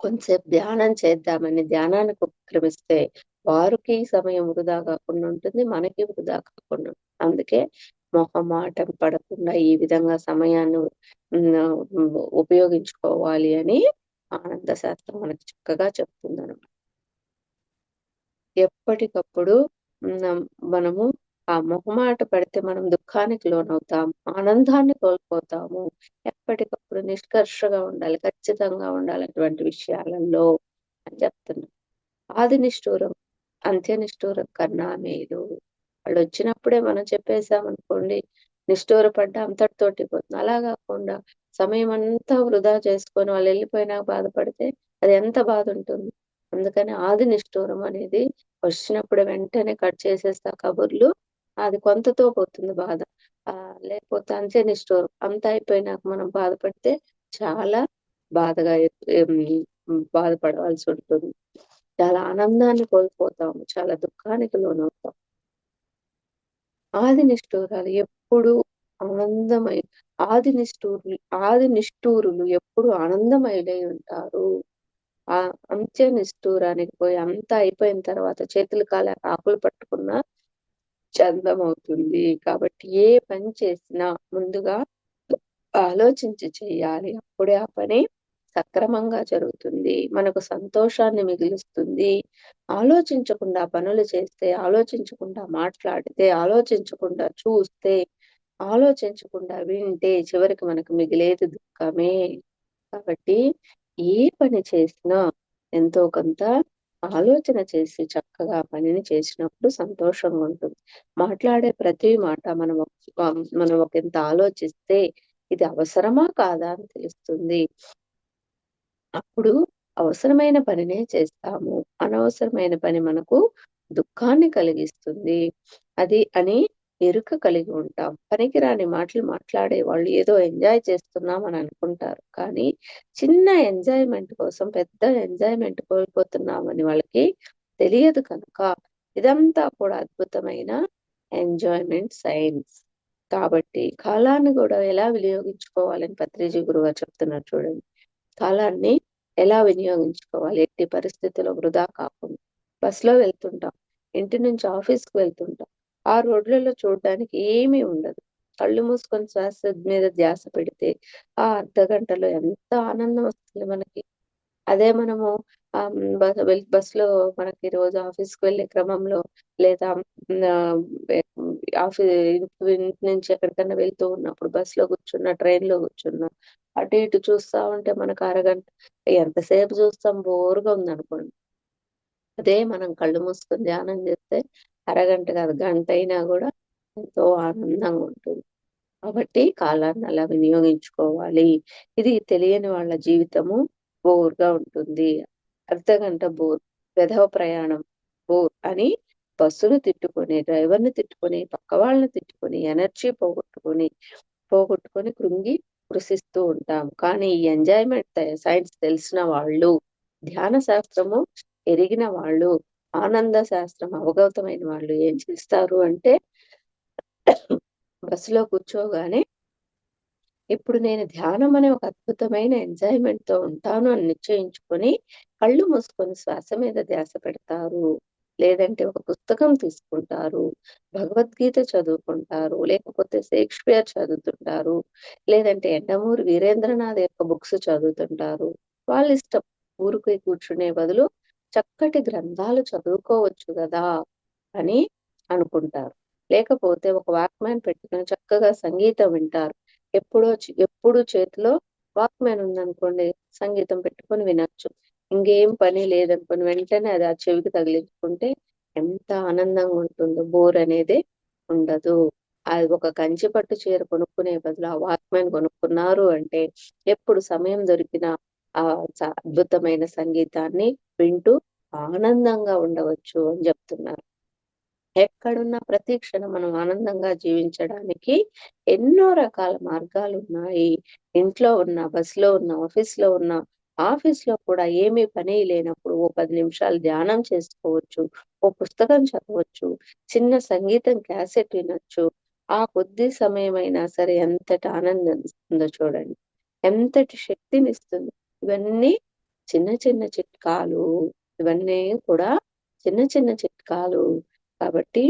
Speaker 1: కొంసేపు ధ్యానం చేద్దామని ధ్యానానికి ఉపక్రమిస్తే వారికి సమయం వృధా కాకుండా ఉంటుంది. మనకి వృధా కాకుండా ఉంటుంది. అందుకే మొహమాటం పడకుండా ఈ విధంగా సమయాన్ని ఉపయోగించుకోవాలి అని ఆనంద శాస్త్రం మనకు చక్కగా చెప్తుందనమాట. ఎప్పటికప్పుడు హ్మ్. మనము ఆ మొహమాట పడితే మనం దుఃఖానికి లోనవుతాం. ఆనందాన్ని కోల్పోతాము. ఎప్పటికప్పుడు నిష్కర్షగా ఉండాలి. ఖచ్చితంగా ఉండాలి అటువంటి విషయాలలో అని చెప్తున్నా. ఆది నిష్ఠూరం, అంత్య నిష్ఠూరం కన్నా మేలు. వాళ్ళొచ్చినప్పుడే మనం చెప్పేసామనుకోండి, నిష్ఠూరపడ్డ అంతటితోటి పోతుంది. అలా గాకుండా సమయమంతా వృధా చేసుకొని వాళ్ళెళ్ళిపోయినాక బాధపడితే అది ఎంత బాధుంటుంది. అందుకని ఆది నిష్ఠూరం అనేది వచ్చినప్పుడు వెంటనే కట్ చేసేస్తా కబుర్లు. అది కొంతతో పోతుంది బాధ. లేకపోతే అంత్య నిష్ఠూరం అంతా అయిపోయినాక మనం బాధపడితే చాలా బాధగా బాధపడవలసుంటుంది. చాలా ఆనందాన్ని కోల్పోతాము. చాలా దుఃఖానికి లోనవుతాం. ఆది నిష్ఠూరాలు ఎప్పుడూ ఆనందమై ఆది నిష్ఠూరులు ఎప్పుడు ఆనందమయులై ఉంటారు. ఆ అంత్య నిష్ఠూరానికి పోయి అంతా అయిపోయిన తర్వాత చేతులు కాలి ఆకులు పట్టుకున్న చందమవుతుంది. కాబట్టి ఏ పని చేసినా ముందుగా ఆలోచించి చెయ్యాలి. అప్పుడే ఆ పని సక్రమంగా జరుగుతుంది. మనకు సంతోషాన్ని మిగులుస్తుంది. ఆలోచించకుండా పనులు చేస్తే, ఆలోచించకుండా మాట్లాడితే, ఆలోచించకుండా చూస్తే, ఆలోచించకుండా వింటే చివరికి మనకు మిగిలేది దుఃఖమే. కాబట్టి ఏ పని చేసినా ఎంతో కొంత ఆలోచన చేసి చక్కగా ఆ పనిని చేసినప్పుడు సంతోషంగా ఉంటుంది. మాట్లాడే ప్రతి మాట మనం ఒకంత ఆలోచిస్తే ఇది అవసరమా? కాదా? అని తెలుస్తుంది. అప్పుడు అవసరమైన పనినే చేస్తాము. అనవసరమైన పని మనకు దుఃఖాన్ని కలిగిస్తుంది. అది అని ఎరుక కలిగి ఉంటాం. పనికిరాని మాటలు మాట్లాడే వాళ్ళు ఏదో ఎంజాయ్ చేస్తున్నాం అని అనుకుంటారు. కానీ చిన్న ఎంజాయ్‌మెంట్ కోసం పెద్ద ఎంజాయ్‌మెంట్ కోల్పోతున్నామని వాళ్ళకి తెలియదు కనుక ఇదంతా కూడా అద్భుతమైన ఎంజాయ్‌మెంట్ సైన్స్. కాబట్టి కాలాన్ని గూడా ఎలా వినియోగించుకోవాలని పత్రిజీ గురువుగారు చెప్తున్నారు చూడండి. కాలాన్ని ఎలా వినియోగించుకోవాలి? ఎట్టి పరిస్థితిలో వృధా కాకుండా. బస్‌లో వెళ్తుంటాం. ఇంటి నుంచి ఆఫీస్‌కి వెళ్తుంటాం. ఆ రోడ్లలో చూడడానికి ఏమీ ఉండదు. కళ్ళు మూసుకొని శ్వాస మీద ధ్యాస పెడితే ఆ అర్ధ గంటలో ఎంత ఆనందం వస్తుంది మనకి. అదే మనము బస్‌లో మనకి రోజు ఆఫీస్‌కి వెళ్ళే క్రమంలో లేదా వె ఆఫీ ఇంటి నుంచి ఎక్కడికన్నా వెళ్తూ ఉన్నప్పుడు బస్‌లో కూర్చున్నా, ట్రైన్‌లో కూర్చున్నా, అటు ఇటు చూస్తా ఉంటే మనకు అరగంట ఎంతసేపు చూస్తాం బోరుగా ఉందనుకోండి. అదే మనం కళ్ళు మూసుకొని ధ్యానం చేస్తే అరగంట కాదు గంటైనా గూడా ఎంతో ఆనందంగా ఉంటుంది. కాబట్టి కాలాన్ని అలా వినియోగించుకోవాలి. ఇది తెలియని వాళ్ళ జీవితము బోర్‌గా ఉంటుంది. అర్ధగంట బోర్, వెధవ ప్రయాణం బోర్ అని బస్సును తిట్టుకొని, డ్రైవర్‌ని తిట్టుకొని, పక్క వాళ్ళని తిట్టుకొని, ఎనర్జీ పోగొట్టుకొని కృంగి కృశిస్తూ ఉంటాం. కానీ ఈ ఎంజాయ్‌మెంట్ సైన్స్ తెలిసిన వాళ్ళు, ధ్యాన శాస్త్రము ఎరిగిన వాళ్ళు, ఆనంద శాస్త్రం అవగతమైన వాళ్ళు ఏం చేస్తారు అంటే బస్సులో కూర్చోగానే ఇప్పుడు నేను ధ్యానం అనే ఒక అద్భుతమైన ఎంజాయ్‌మెంట్‌తో ఉంటాను అని నిశ్చయించుకొని, కళ్ళు మూసుకొని శ్వాస మీద ధ్యాస పెడతారు. లేదంటే ఒక పుస్తకం తీసుకుంటారు. భగవద్గీత చదువుకుంటారు. లేకపోతే షేక్స్‌పియర్ చదువుతుంటారు. లేదంటే యండమూరి వీరేంద్రనాథ్ యొక్క బుక్స్ చదువుతుంటారు. వాళ్ళిష్టం. ఊరికే కూర్చునే బదులు చక్కటి గ్రంథాలు చదువుకోవచ్చు గదా! అని అనుకుంటారు. లేకపోతే ఒక వాక్‌మ్యాన్ పెట్టుకొని చక్కగా సంగీతం వింటారు. ఎప్పుడు చేతిలో వాక్‌మ్యాన్ ఉందనుకోండి, సంగీతం పెట్టుకొని వినొచ్చు. ఇంకేం పని లేదనుకోని వెంటనే అది ఆ చెవికి తగిలించుకుంటే ఎంత ఆనందంగా ఉంటుందో బోర్ అనేదే ఉండదు. అది ఒక కంచి పట్టు చీర కొనుక్కునే బదులు ఆ వాక్‌మ్యాన్ కొనుక్కున్నారు అంటే ఎప్పుడు సమయం దొరికినా అద్భుతమైన సంగీతాన్ని వింటూ ఆనందంగా ఉండవచ్చు అని జెప్తున్నారు. ఎక్కడున్నా ప్రతి క్షణం మనం ఆనందంగా జీవించడానికి ఎన్నో రకాల మార్గాలున్నాయి. ఇంట్లో ఉన్న, బస్‌లో ఉన్న, ఆఫీస్‌లో ఉన్న, ఆఫీస్‌లో కూడా ఏమీ పని లేనప్పుడు ఓ 10 నిమిషాలు ధ్యానం చేసుకోవచ్చు. ఓ పుస్తకం చదవచ్చు. చిన్న సంగీతం క్యాసెట్ వినొచ్చు. ఆ కొద్ది సమయమైనా సరే ఎంతటి ఆనందాన్నిస్తుందో చూడండి. ఎంతటి శక్తినిస్తుంది. ఇవన్నీ చిన్న చిన్న చిట్కాలు. ఇవన్నీ కూడా చిన్న చిన్న చిట్కాలు. కాబట్టి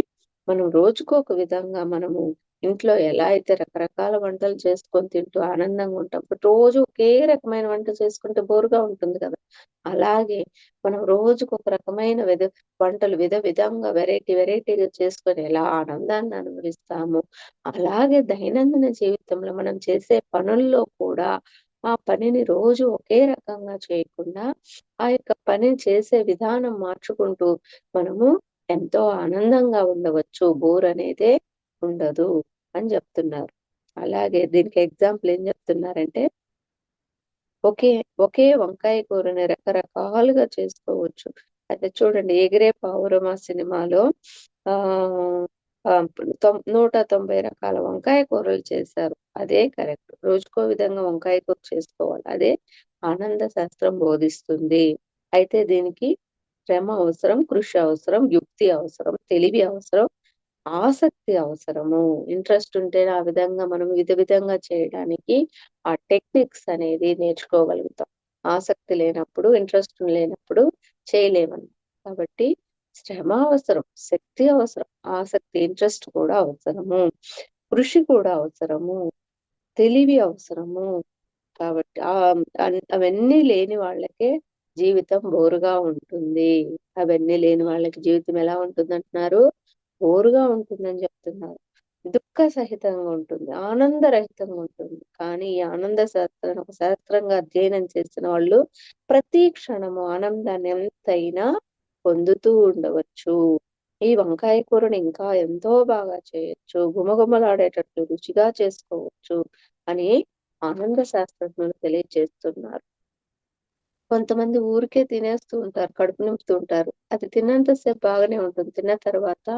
Speaker 1: మనం రోజుకొక విధంగా మనము ఇంట్లో ఎలా అయితే రకరకాల వంటలు చేసుకొని తింటూ ఆనందంగా ఉంటాం. రోజు ఒకే రకమైన వంట చేసుకుంటే బోరుగా ఉంటుంది కదా! అలాగే మనం రోజుకొక రకమైన వంటలు విధంగా వెరైటీగా చేసుకొని ఎలా ఆనందాన్ని అనుభవిస్తామో, అలాగే దైనందిన జీవితంలో మనం చేసే పనుల్లో కూడా ఆ పనిని రోజు ఒకే రకంగా చేయకుండా, ఆ యొక్క పనిని చేసే విధానం మార్చుకుంటూ మనము ఎంతో ఆనందంగా ఉండవచ్చు. బోర్ అనేదే ఉండదు అని జెప్తున్నారు. అలాగే దీనికి ఎగ్జాంపుల్ ఏం జెప్తున్నారంటే, ఒకే ఒకే వంకాయ కూరని రకరకాలుగా చేసుకోవచ్చు. అయితే చూడండి 'ఎగిరే పావురమా' సినిమాలో ఆహ్, ఆహ్, 190 రకాల వంకాయ కూరలు చేశారు. అదే కరెక్ట్. రోజుకో విధంగా వంకాయ కూర చేసుకోవాలి. అదే ఆనంద శాస్త్రం బోధిస్తుంది. అయితే దీనికి శ్రమ అవసరం, కృషి అవసరం, యుక్తి అవసరం, తెలివి అవసరం, ఆసక్తి అవసరము. ఇంట్రెస్ట్ ఉంటేనే ఆ విధంగా మనం విధంగా చేయడానికి ఆ టెక్నిక్స్ అనేది నేర్చుకోగలుగుతాం. ఆసక్తి లేనప్పుడు, ఇంట్రెస్ట్ లేనప్పుడు చేయలేమన్నమాట. కాబట్టి శ్రమ అవసరం, శక్తి అవసరం, ఆసక్తి, ఇంట్రెస్ట్ కూడా అవసరము. కృషి కూడా అవసరము. తెలివి అవసరము. కాబట్టి అవన్నీ లేని వాళ్ళకే జీవితం బోరుగా ఉంటుంది. అవన్నీ లేని వాళ్ళకి జీవితం ఎలా ఉంటుందంటున్నారు? బోరుగా ఉంటుందని చెప్తున్నారు. దుఃఖ సహితంగా ఉంటుంది. ఆనందరహితంగా ఉంటుంది. కానీ ఈ ఆనంద శాస్త్రాన్ని ఒక శాస్త్రంగా అధ్యయనం చేసిన వాళ్ళు ప్రతి క్షణము ఆనందాన్ని ఎంతైనా పొందుతూ ఉండవచ్చు. ఈ వంకాయ కూరని ఇంకా ఎంతో బాగా చేయొచ్చు. గుమగుమలాడేటట్టు రుచిగా చేసుకోవచ్చు అని ఆనంద శాస్త్రజ్ఞులు తెలియజేస్తున్నారు. కొంతమంది ఊరికే తినేస్తూ ఉంటారు. కడుపు నింపుతూ ఉంటారు. అది తిన్నంత సేపు బాగానే ఉంటుంది. తిన్న తర్వాత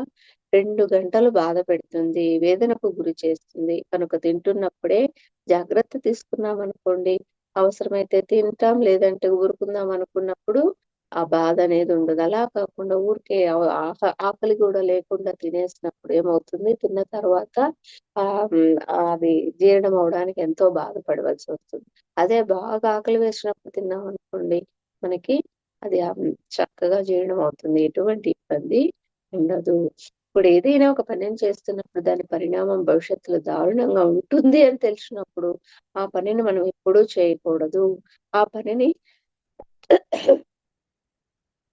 Speaker 1: 2 గంటలు బాధ పెడుతుంది. వేదనకు గురి చేస్తుంది. కనుక తింటున్నప్పుడే జాగ్రత్త తీసుకున్నామనుకోండి, అవసరమైతే తింటాం, లేదంటే ఊరుకుందాం అనుకున్నప్పుడు ఆ బాధ అనేది ఉండదు. అలా కాకుండా ఊరికే ఆకలి గూడా లేకుండా తినేసినప్పుడు ఏమవుతుంది, తిన్న తర్వాత అది జీర్ణం అవ్వడానికి ఎంతో బాధపడవలసొస్తుంది. అదే బాగా ఆకలి వేసినప్పుడు తిన్నామనుకోండి, మనకి అది చక్కగా జీర్ణం అవుతుంది. ఎటువంటి ఇబ్బంది ఉండదు. ఇప్పుడు ఏదైనా ఒక పనిని చేస్తున్నప్పుడు దాని పరిణామం భవిష్యత్తులో దారుణంగా ఉంటుంది అని తెలిసినప్పుడు ఆ పనిని మనం ఎప్పుడూ చేయకూడదు. ఆ పనిని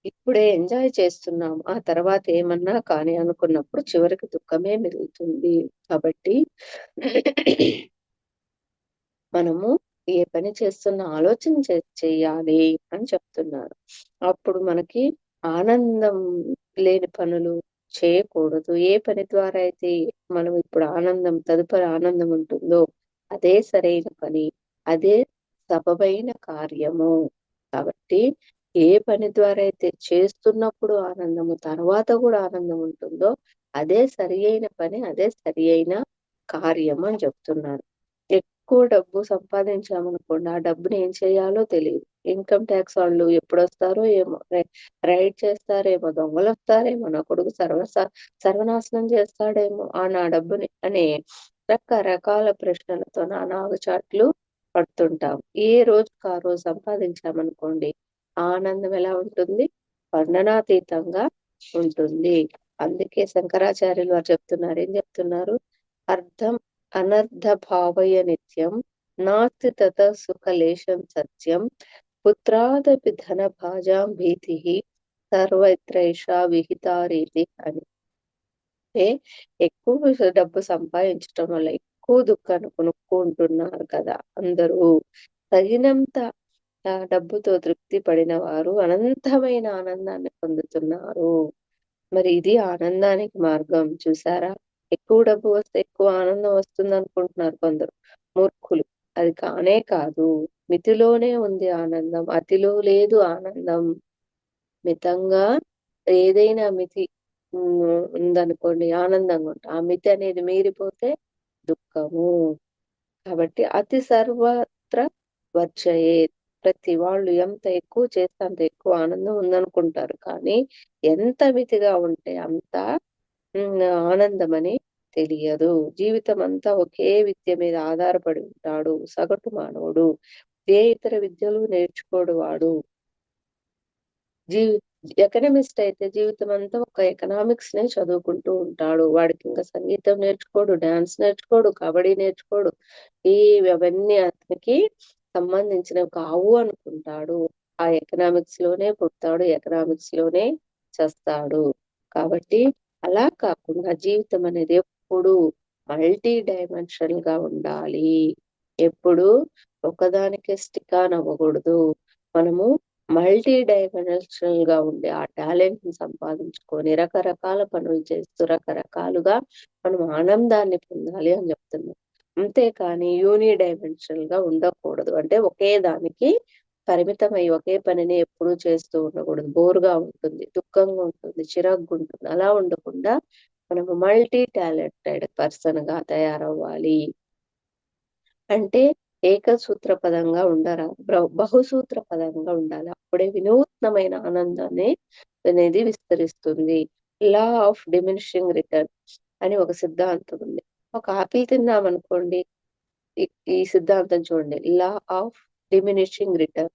Speaker 1: ఇప్పుడే ఎంజాయ్ చేస్తున్నాం. ఆ తర్వాత ఏమన్నా కానీ అనుకున్నప్పుడు చివరికి దుఃఖమే మిగులుతుంది. కాబట్టి మనము ఏ పని చేస్తున్నా ఆలోచన చెయ్యాలి అని చెప్తున్నారు. అప్పుడు మనకి ఆనందం లేని పనులు చేయకూడదు. ఏ పని ద్వారా అయితే మనం ఇప్పుడు తదుపరి ఆనందం ఉంటుందో అదే సరైన పని. అదే సబబైన కార్యము. కాబట్టి ఏ పని ద్వారా అయితే చేస్తున్నప్పుడు ఆనందము, తర్వాత కూడా ఆనందం ఉంటుందో అదే సరియైన పని, అదే సరియైన కార్యము అని చెప్తున్నారు. ఎక్కువ డబ్బు సంపాదించామనుకోండి, ఆ డబ్బుని ఏం చేయాలో తెలీదు. ఇన్‌కమ్ టాక్స్ వాళ్ళు ఎప్పుడొస్తారో ఏమో! రైడ్ చేస్తారేమో, దొంగలొస్తారేమో, నా కొడుకు సర్వనాశనం చేస్తాడేమో నా డబ్బుని అని రకరకాల ప్రశ్నలతో నానాగచాట్లు పడుతుంటాం. ఏ రోజుకి ఆ రోజు సంపాదించామనుకోండి, ఆ ఆనందం ఎలా ఉంటుంది? వర్ణనాతీతంగా ఉంటుంది. అందుకే శంకరాచార్యులు వారు చెప్తున్నారు. ఏం చెప్తున్నారు? అర్థం అనర్థభావయ నిత్యం నాస్తి తతః సుఖలేశం సత్యం పుత్రాదపి ధనభాజాం భీతిః సర్వత్రైషా విహితా రీతిః అని. అంటే ఎక్కువ డబ్బు సంపాదించటం వల్ల ఎక్కువ దుఃఖాన్ని కొనుక్కుంటున్నారు కదా అందరూ. తగినంత డబ్బుతో తృప్తి పడిన వారు అనంతమైన ఆనందాన్ని పొందుతున్నారు. మరి ఇది ఆనందానికి మార్గం చూసారా? ఎక్కువ డబ్బు వస్తే ఎక్కువ ఆనందం వస్తుందనుకుంటున్నారు కొందరు. మూర్ఖులు. అది కానే కాదు. మితిలోనే ఉంది ఆనందం. అతిలో లేదు ఆనందం. మితంగా ఏదైనా మితి ఉందనుకోండి ఆనందంగా ఉంటాం. ఆ మితి అనేది మీరిపోతే దుఃఖము. కాబట్టి అతి సర్వత్ర వర్జయేత్. ప్రతి వాళ్ళు ఎంత ఎక్కువ చేస్తే అంత ఎక్కువ ఆనందం ఉందనుకుంటారు. కానీ ఎంత మితిగా ఉంటే అంత హ్మ్. ఆనందమని తెలియదు. జీవితమంతా ఒకే విద్య మీద ఆధారపడి ఉంటాడు సగటు మానవుడు. ఏ ఇతర విద్యలు నేర్చుకోడు వాడు. జీవి ఎకనామిస్ట్ అయితే జీవితమంతా ఒక ఎకనామిక్స్‌నే చదువుకుంటూ ఉంటాడు. వాడికింక సంగీతం నేర్చుకోడు, డాన్స్ నేర్చుకోడు, కబడ్డీ నేర్చుకోడు. అవన్నీ అతనికి సంబంధించినవి కావు అనుకుంటాడు. ఆ ఎకనామిక్స్‌లోనే పుడతాడు, ఎకనామిక్స్‌లోనే చస్తాడు. కాబట్టి అలా కాకుండా జీవితం అనేది ఎప్పుడూ మల్టీ డైమెన్షనల్‌గా ఉండాలి. ఎప్పుడూ ఒకదానికే స్టిక్ ఆన్ అవ్వకూడదు. మనము మల్టీ డైమెన్షనల్‌గా ఉండే ఆ టాలెంట్‌ని సంపాదించుకొని రకరకాల పనులు చేస్తూ రకరకాలుగా మనం ఆనందాన్ని పొందాలి అని చెప్తున్నాం. అంతేకాని యూని డైమెన్షనల్‌గా ఉండకూడదు. అంటే ఒకే దానికి పరిమితమై ఒకే పనిని ఎప్పుడూ చేస్తూ ఉండకూడదు. బోర్‌గా ఉంటుంది, దుఃఖంగా ఉంటుంది, చిరాకుగుంటుంది. అలా ఉండకుండా మనము మల్టీ టాలెంటెడ్ పర్సన్‌గా తయారవ్వాలి. అంటే ఏకసూత్ర పదంగా ఉండరాదు. బహుసూత్ర పదంగా ఉండాలి. అప్పుడే వినూత్నమైన ఆనందాన్ని అనేది విస్తరిస్తుంది. లా ఆఫ్ డిమినిషింగ్ రిటర్న్స్ అని ఒక సిద్ధాంతం ఉంది. ఒక ఆపిల్ తిన్నామనుకోండి, ఈ ఈ సిద్ధాంతం చూడండి. Law of diminishing return.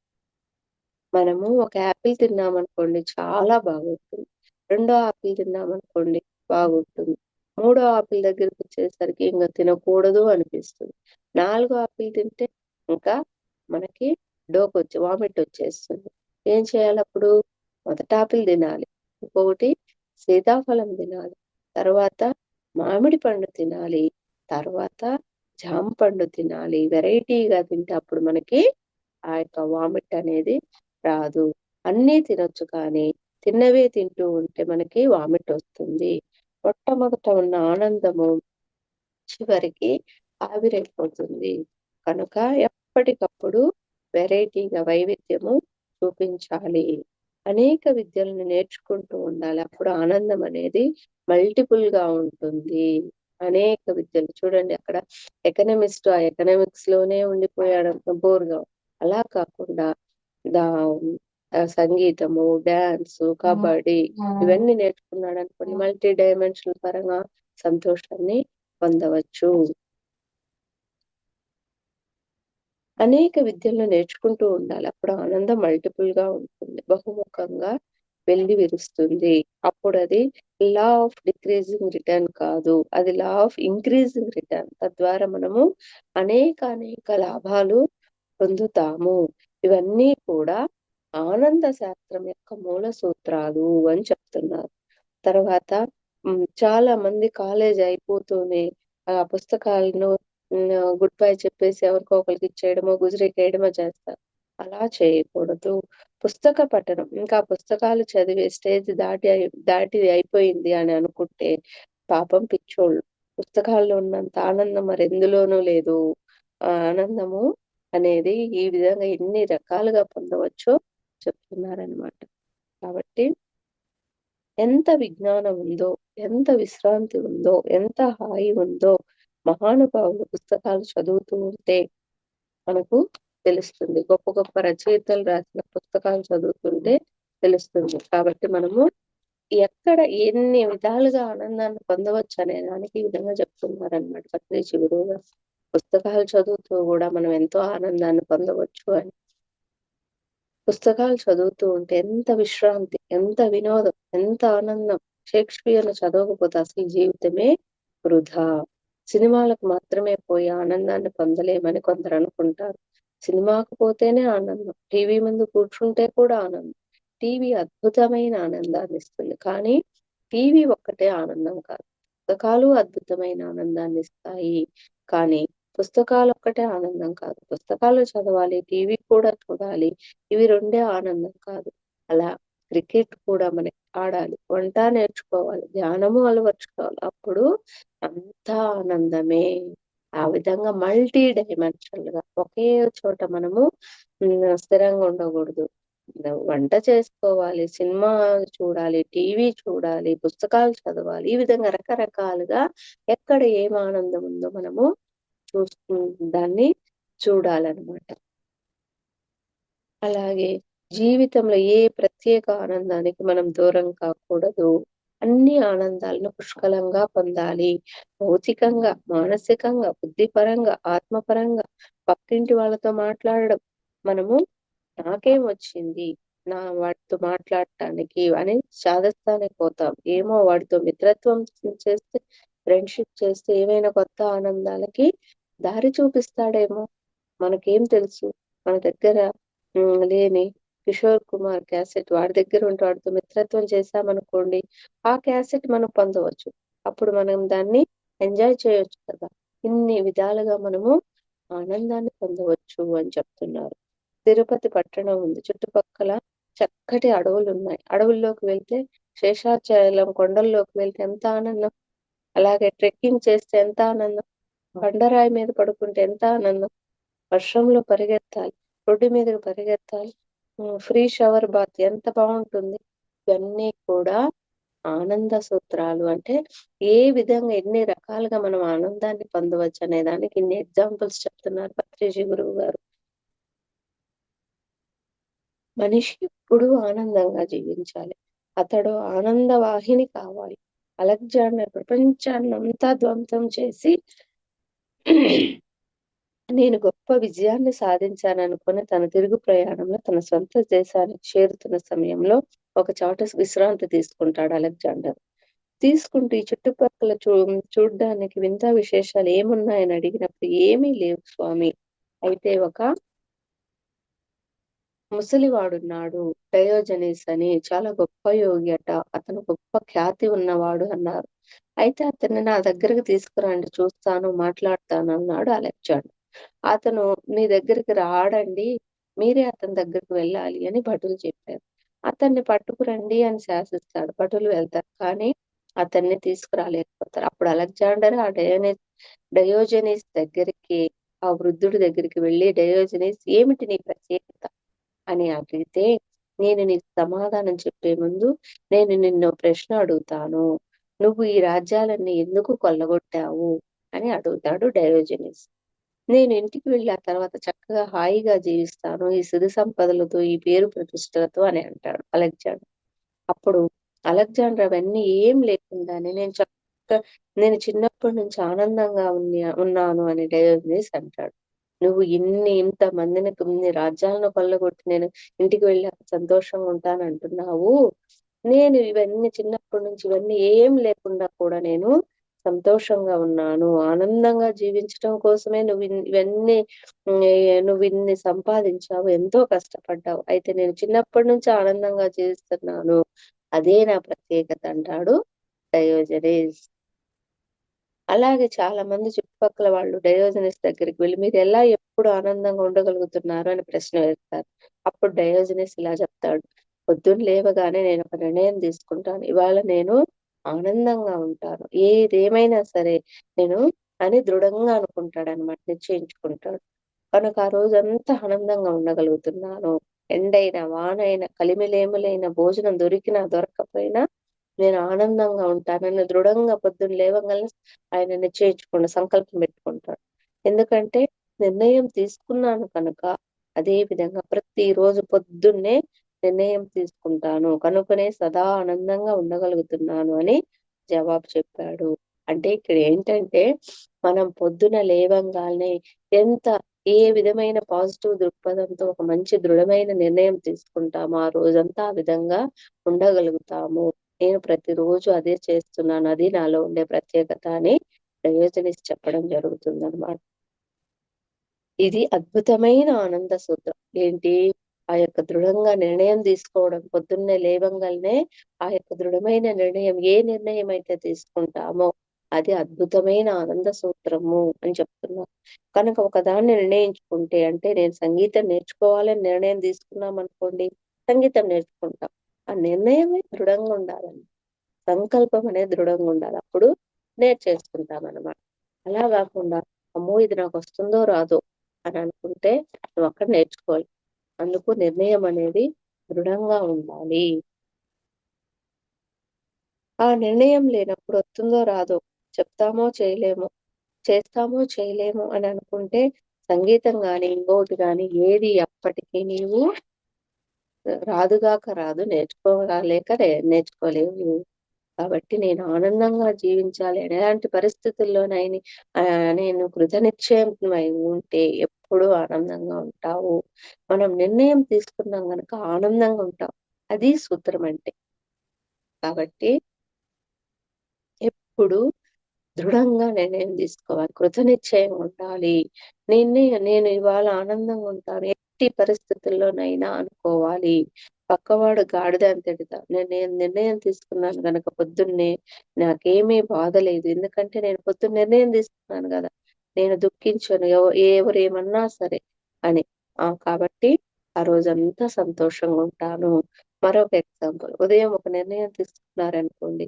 Speaker 1: మనము ఒక యాపిల్ తిన్నామనుకోండి చాలా బాగుంటుంది. రెండో ఆపిల్ తిన్నామనుకోండి బాగుంటుంది. మూడో ఆపిల్ దగ్గరికొచ్చేసరికి ఇంక తినకూడదు అనిపిస్తుంది. నాలుగో ఆపిల్ తింటే ఇంకా మనకి వామిట్ వచ్చేస్తుంది. ఏం చేయాలప్పుడు? మొదట ఆపిల్ తినాలి. ఇంకొకటి సీతాఫలం తినాలి. తర్వాత మామిడి పండు తినాలి. తర్వాత జామ పండు తినాలి. వెరైటీగా తింటే అప్పుడు మనకి ఆ యొక్క వామిట్ అనేది రాదు. అన్నీ తినొచ్చు కానీ, తిన్నవే తింటూ ఉంటే మనకి వామిట్ వస్తుంది. మొట్టమొదట ఉన్న ఆనందము చివరికి ఆవిరైపోతుంది. కనుక ఎప్పటికప్పుడు వెరైటీగా వైవిధ్యము చూపించాలి. అనేక విద్యలను నేర్చుకుంటూ ఉండాలి. అప్పుడు ఆనందం అనేది మల్టిపుల్‌గా ఉంటుంది. అనేక విద్యలు చూడండి అక్కడ ఎకనామిస్ట్ ఆ ఎకనామిక్స్‌లోనే ఉండిపోయాడనుకో బోర్‌గా. అలా కాకుండా దా సంగీతము, డాన్సు, కబడ్డీ ఇవన్నీ నేర్చుకున్నాడనుకోండి మల్టీ డైమెన్షనల్ పరంగా సంతోషాన్ని పొందవచ్చు. అనేక విద్యలను నేర్చుకుంటూ ఉండాలి. అప్పుడు ఆనందం మల్టిపుల్‌గా ఉంటుంది. బహుముఖంగా వెళ్లి విరుస్తుంది. అప్పుడది లా ఆఫ్ డిక్రీజింగ్ రిటర్న్ కాదు. అది లా ఆఫ్ ఇంక్రీజింగ్ రిటర్న్. తద్వారా మనము అనేక లాభాలు పొందుతాము. ఇవన్నీ కూడా ఆనంద శాస్త్రం యొక్క మూల సూత్రాలు అని చెప్తున్నారు. తర్వాత చాలా మంది కాలేజ్ అయిపోతూనే ఆ పుస్తకాలను గుడ్ బై చెప్పేసి ఎవరికో ఒకరికి ఇచ్చేయడమో, గుజరికేయడమో చేస్తారు. అలా చేయకూడదు. పుస్తక పఠనం ఇంకా పుస్తకాలు చదివే స్టేజ్ దాటి అయిపోయింది అని అనుకుంటే పాపం పిచ్చోళ్ళు. పుస్తకాల్లో ఉన్నంత ఆనందం మరెందులోనూ లేదు. ఆ ఆనందము అనేది ఈ విధంగా ఎన్ని రకాలుగా పొందవచ్చో చెప్తున్నారనమాట. కాబట్టి ఎంత విజ్ఞానం ఉందో, ఎంత విశ్రాంతి ఉందో, ఎంత హాయి ఉందో మహానుభావులు పుస్తకాలు చదువుతూ ఉంటే మనకు తెలుస్తుంది. గొప్ప గొప్ప రచయితలు రాసిన పుస్తకాలు చదువుతుంటే తెలుస్తుంది. కాబట్టి మనము ఎక్కడ ఎన్ని విధాలుగా ఆనందాన్ని పొందవచ్చు అనే దానికి ఈ విధంగా చెప్తున్నారనమాట పత్రిజీ గురువుగారు. పుస్తకాలు చదువుతూ కూడా మనం ఎంతో ఆనందాన్ని పొందవచ్చు అని. పుస్తకాలు చదువుతూ ఉంటే ఎంత విశ్రాంతి, ఎంత వినోదం, ఎంత ఆనందం. షేక్స్పియర్‌ని చదవకపోతే అసలు జీవితమే వృధా. సినిమాలకు మాత్రమే పోయి ఆనందాన్ని పొందలేమని కొందరు అనుకుంటారు. సినిమాకు పోతేనే ఆనందం. టీవీ ముందు కూర్చుంటే కూడా ఆనందం. టీవీ అద్భుతమైన ఆనందాన్ని ఇస్తుంది. కానీ టీవీ ఒక్కటే ఆనందం కాదు. పుస్తకాలు అద్భుతమైన ఆనందాన్ని ఇస్తాయి. కానీ పుస్తకాలొక్కటే ఆనందం కాదు. పుస్తకాలు చదవాలి, టీవీ కూడా చూడాలి. ఇవి రెండే ఆనందం కాదు. అలా క్రికెట్ కూడా మనకి ఆడాలి. వంట నేర్చుకోవాలి. ధ్యానము అలవర్చుకోవాలి. అప్పుడు అంతా ఆనందమే. ఆ విధంగా మల్టీ డైమెన్షనల్‌గా ఒకే చోట మనము స్థిరంగా ఉండకూడదు. వంట చేసుకోవాలి, సినిమా చూడాలి, టీవీ చూడాలి, పుస్తకాలు చదవాలి. ఈ విధంగా రకరకాలుగా ఎక్కడ ఏం ఆనందం ఉందో మనము చూస్తూ దాన్ని చూడాలన్నమాట. అలాగే జీవితంలో ఏ ప్రత్యేక ఆనందానికి మనం దూరం కాకూడదు. అన్ని ఆనందాలను పుష్కలంగా పొందాలి. భౌతికంగా, మానసికంగా, బుద్ధిపరంగా, ఆత్మపరంగా పక్కింటి వాళ్ళతో మాట్లాడడం. మనము నాకేమొచ్చింది? వాడితో మాట్లాడటానికి అని చాదస్తానికి పోతాం. ఏమో వాడితో మిత్రత్వం చేస్తే, ఫ్రెండ్‌షిప్ చేస్తే ఏమైనా కొత్త ఆనందాలకి దారి చూపిస్తాడేమో! మనకేం తెలుసు? మన దగ్గర లేని కిషోర్ కుమార్ క్యాసెట్ వాడి దగ్గర ఉంటే వాడితో మిత్రత్వం చేశామనుకోండి, ఆ క్యాసెట్ మనం పొందవచ్చు. అప్పుడు మనం దాన్ని ఎంజాయ్ చేయొచ్చు కదా! ఇన్ని విధాలుగా మనము ఆనందాన్ని పొందవచ్చు అని చెప్తున్నారు. తిరుపతి పట్టణం ఉంది. చుట్టుపక్కల చక్కటి అడవులున్నాయి. అడవుల్లోకి వెళ్తే శేషాచలం కొండల్లోకి వెళ్తే ఎంత ఆనందం. అలాగే ట్రెక్కింగ్ చేస్తే ఎంత ఆనందం. బండరాయి మీద పడుకుంటే ఎంత ఆనందం. వర్షంలో పరిగెత్తాలి. రోడ్డు మీదకి పరిగెత్తాలి. ఫ్రీ షవర్ బాత్ ఎంత బావుంటుంది. ఇవన్నీ కూడా ఆనంద సూత్రాలు. అంటే ఏ విధంగా ఎన్ని రకాలుగా మనం ఆనందాన్ని పొందవచ్చు అనే దానికి ఇన్ని ఎగ్జాంపుల్స్ చెప్తున్నారు పత్రిజీ గురువు గారు. మనిషి ఎప్పుడూ ఆనందంగా జీవించాలి. అతడు ఆనంద వాహిని కావాలి. అలెగ్జాండర్ ప్రపంచాన్నంతా ధ్వంసం చేసి నేను గొప్ప విజయాన్ని సాధించాననుకుని తన తిరుగు ప్రయాణంలో తన సొంత దేశానికి చేరుతున్న సమయంలో ఒక చోట విశ్రాంతి తీసుకుంటాడు అలెగ్జాండర్. తీసుకుంటూ ఈ చుట్టుపక్కల చూడ్డానికి వింత విశేషాలు ఏమున్నాయని అడిగినప్పుడు ఏమీ లేవు స్వామి. అయితే ఒక ముసలివాడున్నాడు. డయోజనీస్ అని చాలా గొప్ప యోగి అట. అతను గొప్ప ఖ్యాతి ఉన్నవాడు అన్నారు. అయితే అతన్ని నా దగ్గరికి తీసుకురండి చూస్తాను, మాట్లాడతాను అన్నాడు అలెగ్జాండర్. అతను మీ దగ్గరికి రాడండి. మీరే అతని దగ్గరికి వెళ్ళాలి అని భటులు చెప్పారు. అతన్ని పట్టుకురండి అని శాసిస్తాడు. భటులు వెళ్తారు. కానీ అతన్ని తీసుకురాలేకపోతారు. అప్పుడు అలెగ్జాండర్ ఆ డయోజనీస్ దగ్గరికి ఆ వృద్ధుడి దగ్గరికి వెళ్లి డయోజనీస్ ఏమిటి నీ ప్రత్యేకత? అని అడిగితే, నేను నీకు సమాధానం చెప్పే ముందు నేను నిన్నో ప్రశ్న అడుగుతాను. నువ్వు ఈ రాజ్యాలన్నీ ఎందుకు కొల్లగొట్టావు? అని అడుగుతాడు డయోజనీస్. నేను ఇంటికి వెళ్ళి ఆ తర్వాత చక్కగా హాయిగా జీవిస్తాను. ఈ సిరి సంపదలతో, ఈ పేరు ప్రతిష్టలతో అని అంటాడు అలెగ్జాండర్. అప్పుడు అలెగ్జాండర్ అవన్నీ ఏం లేకుండానే నేను చిన్నప్పటి నుంచి ఆనందంగా ఉన్నాను అని డయోజనీస్ అంటాడు. నువ్వు ఇన్ని రాజ్యాలను కొల్లగొట్టి నేను ఇంటికి వెళ్ళాక సంతోషంగా ఉంటానంటున్నావు. నేను ఇవన్నీ చిన్నప్పటి నుంచి ఇవన్నీ ఏం లేకుండా కూడా నేను సంతోషంగా ఉన్నాను. ఆనందంగా జీవించటం కోసమే ఇవన్నీ నువ్విన్ని సంపాదించావు. ఎంతో కష్టపడ్డావు. అయితే నేను చిన్నప్పటి నుంచి ఆనందంగా జీవిస్తున్నాను. అదే నా ప్రత్యేకత అంటాడు డయోజనీస్. అలాగే చాలా మంది చుట్టుపక్కల వాళ్ళు డయోజనీస్ దగ్గరికి వెళ్లి మీరెలా ఎప్పుడు ఆనందంగా ఉండగలుగుతున్నారు అని ప్రశ్న వేస్తారు. అప్పుడు డయోజనీస్ ఇలా చెప్తాడు. పొద్దున్న లేవగానే నేనొక నిర్ణయం తీసుకుంటాను. ఇవాళ నేను ఆనందంగా ఉంటాను. ఏదేమైనా సరే నేను అని దృఢంగా అనుకుంటాడనమాట. నిశ్చయించుకుంటాడు. కనుక ఆ రోజంతా ఆనందంగా ఉండగలుగుతున్నాను. ఎండైనా, వానైనా, కలిమిలేములైన భోజనం దొరికినా, దొరక్కపోయినా నేను ఆనందంగా ఉంటానని దృఢంగా పొద్దున్న లేవగానే ఆయన నిశ్చయించుకున్న సంకల్పం పెట్టుకుంటాడు. ఎందుకంటే నిర్ణయం తీసుకున్నాను కనుక అదే విధంగా ప్రతిరోజు పొద్దున్నే నిర్ణయం తీసుకుంటాను. కనుకనే సదా ఆనందంగా ఉండగలుగుతున్నాను అని జవాబు చెప్పాడు. అంటే ఇక్కడ ఏంటంటే మనం పొద్దున లేవంగాల్నే ఎంత ఏ విధమైన పాజిటివ్ దృక్పథంతో ఒక మంచి దృఢమైన నిర్ణయం తీసుకుంటామో ఆ రోజంతా ఆ విధంగా ఉండగలుగుతాము. నేను ప్రతిరోజు అదే చేస్తున్నాను. అది నాలో ఉండే ప్రత్యేకత అని డయోజనీస్ చెప్పడం జరుగుతుందనమాట. ఇది అద్భుతమైన ఆనంద సూత్రం. ఏంటి? ఆ యొక్క దృఢంగా నిర్ణయం తీసుకోవడం. పొద్దున్నే లేవంగాల్నే ఆ యొక్క దృఢమైన నిర్ణయం ఏ నిర్ణయం అయితే తీసుకుంటామో అది అద్భుతమైన ఆనంద సూత్రము అని చెప్తున్నారు. కనుక ఒకదాన్ని నిర్ణయించుకుంటే అంటే నేను సంగీతం నేర్చుకోవాలని నిర్ణయం తీసుకున్నామనుకోండి, సంగీతం నేర్చుకుంటాం. ఆ నిర్ణయమే దృఢంగా ఉండాలండి. సంకల్పం అనేది దృఢంగా ఉండాలి. అప్పుడు నేర్చేసుకుంటామనమాట. అలా గాకుండా అమ్మో! ఇది నాకొస్తుందో రాదో అని అనుకుంటే నువ్వక్కడ నేర్చుకోలేవు. అందుకు నిర్ణయం అనేది దృఢంగా ఉండాలి. ఆ నిర్ణయం లేనప్పుడు వస్తుందో రాదో, చెప్తామో చేయలేమో, చేస్తామో చేయలేమో అని అనుకుంటే సంగీతం గాని, ఇంకోటి గాని ఏది అప్పటికి నీవు రాదుగాక రాదు. నేర్చుకోలేవు. కాబట్టి నేను ఆనందంగా జీవించాలి అని ఎలాంటి పరిస్థితుల్లోనైనా నేను కృతనిశ్చయమై ఉంటే ఎప్పుడూ ఆనందంగా ఉంటావు. మనం నిర్ణయం తీసుకున్నాం గనక ఆనందంగా ఉంటాం. అది సూత్రం అంటే. కాబట్టి ఎప్పుడు దృఢంగా నిర్ణయం తీసుకోవాలి. కృతనిశ్చయంగా ఉండాలి. నేను ఇవాళ ఆనందంగా ఉంటాను. ఎట్టి పరిస్థితుల్లోనైనా అనుకోవాలి. పక్కవాడు గాడిద అని తిడతా. నేను నిర్ణయం తీసుకున్నాను గనక పొద్దున్నే నాకేమీ బాధ లేదు. ఎందుకంటే నేను పొద్దున్న నిర్ణయం తీసుకున్నాను గదా! నేను దుఃఖించను. ఎవరేమన్నా సరే అని. కాబట్టి ఆ రోజంతా సంతోషంగా ఉంటాను. మరొక ఎగ్జాంపుల్ ఉదయం ఒక నిర్ణయం తీసుకున్నారనుకోండి.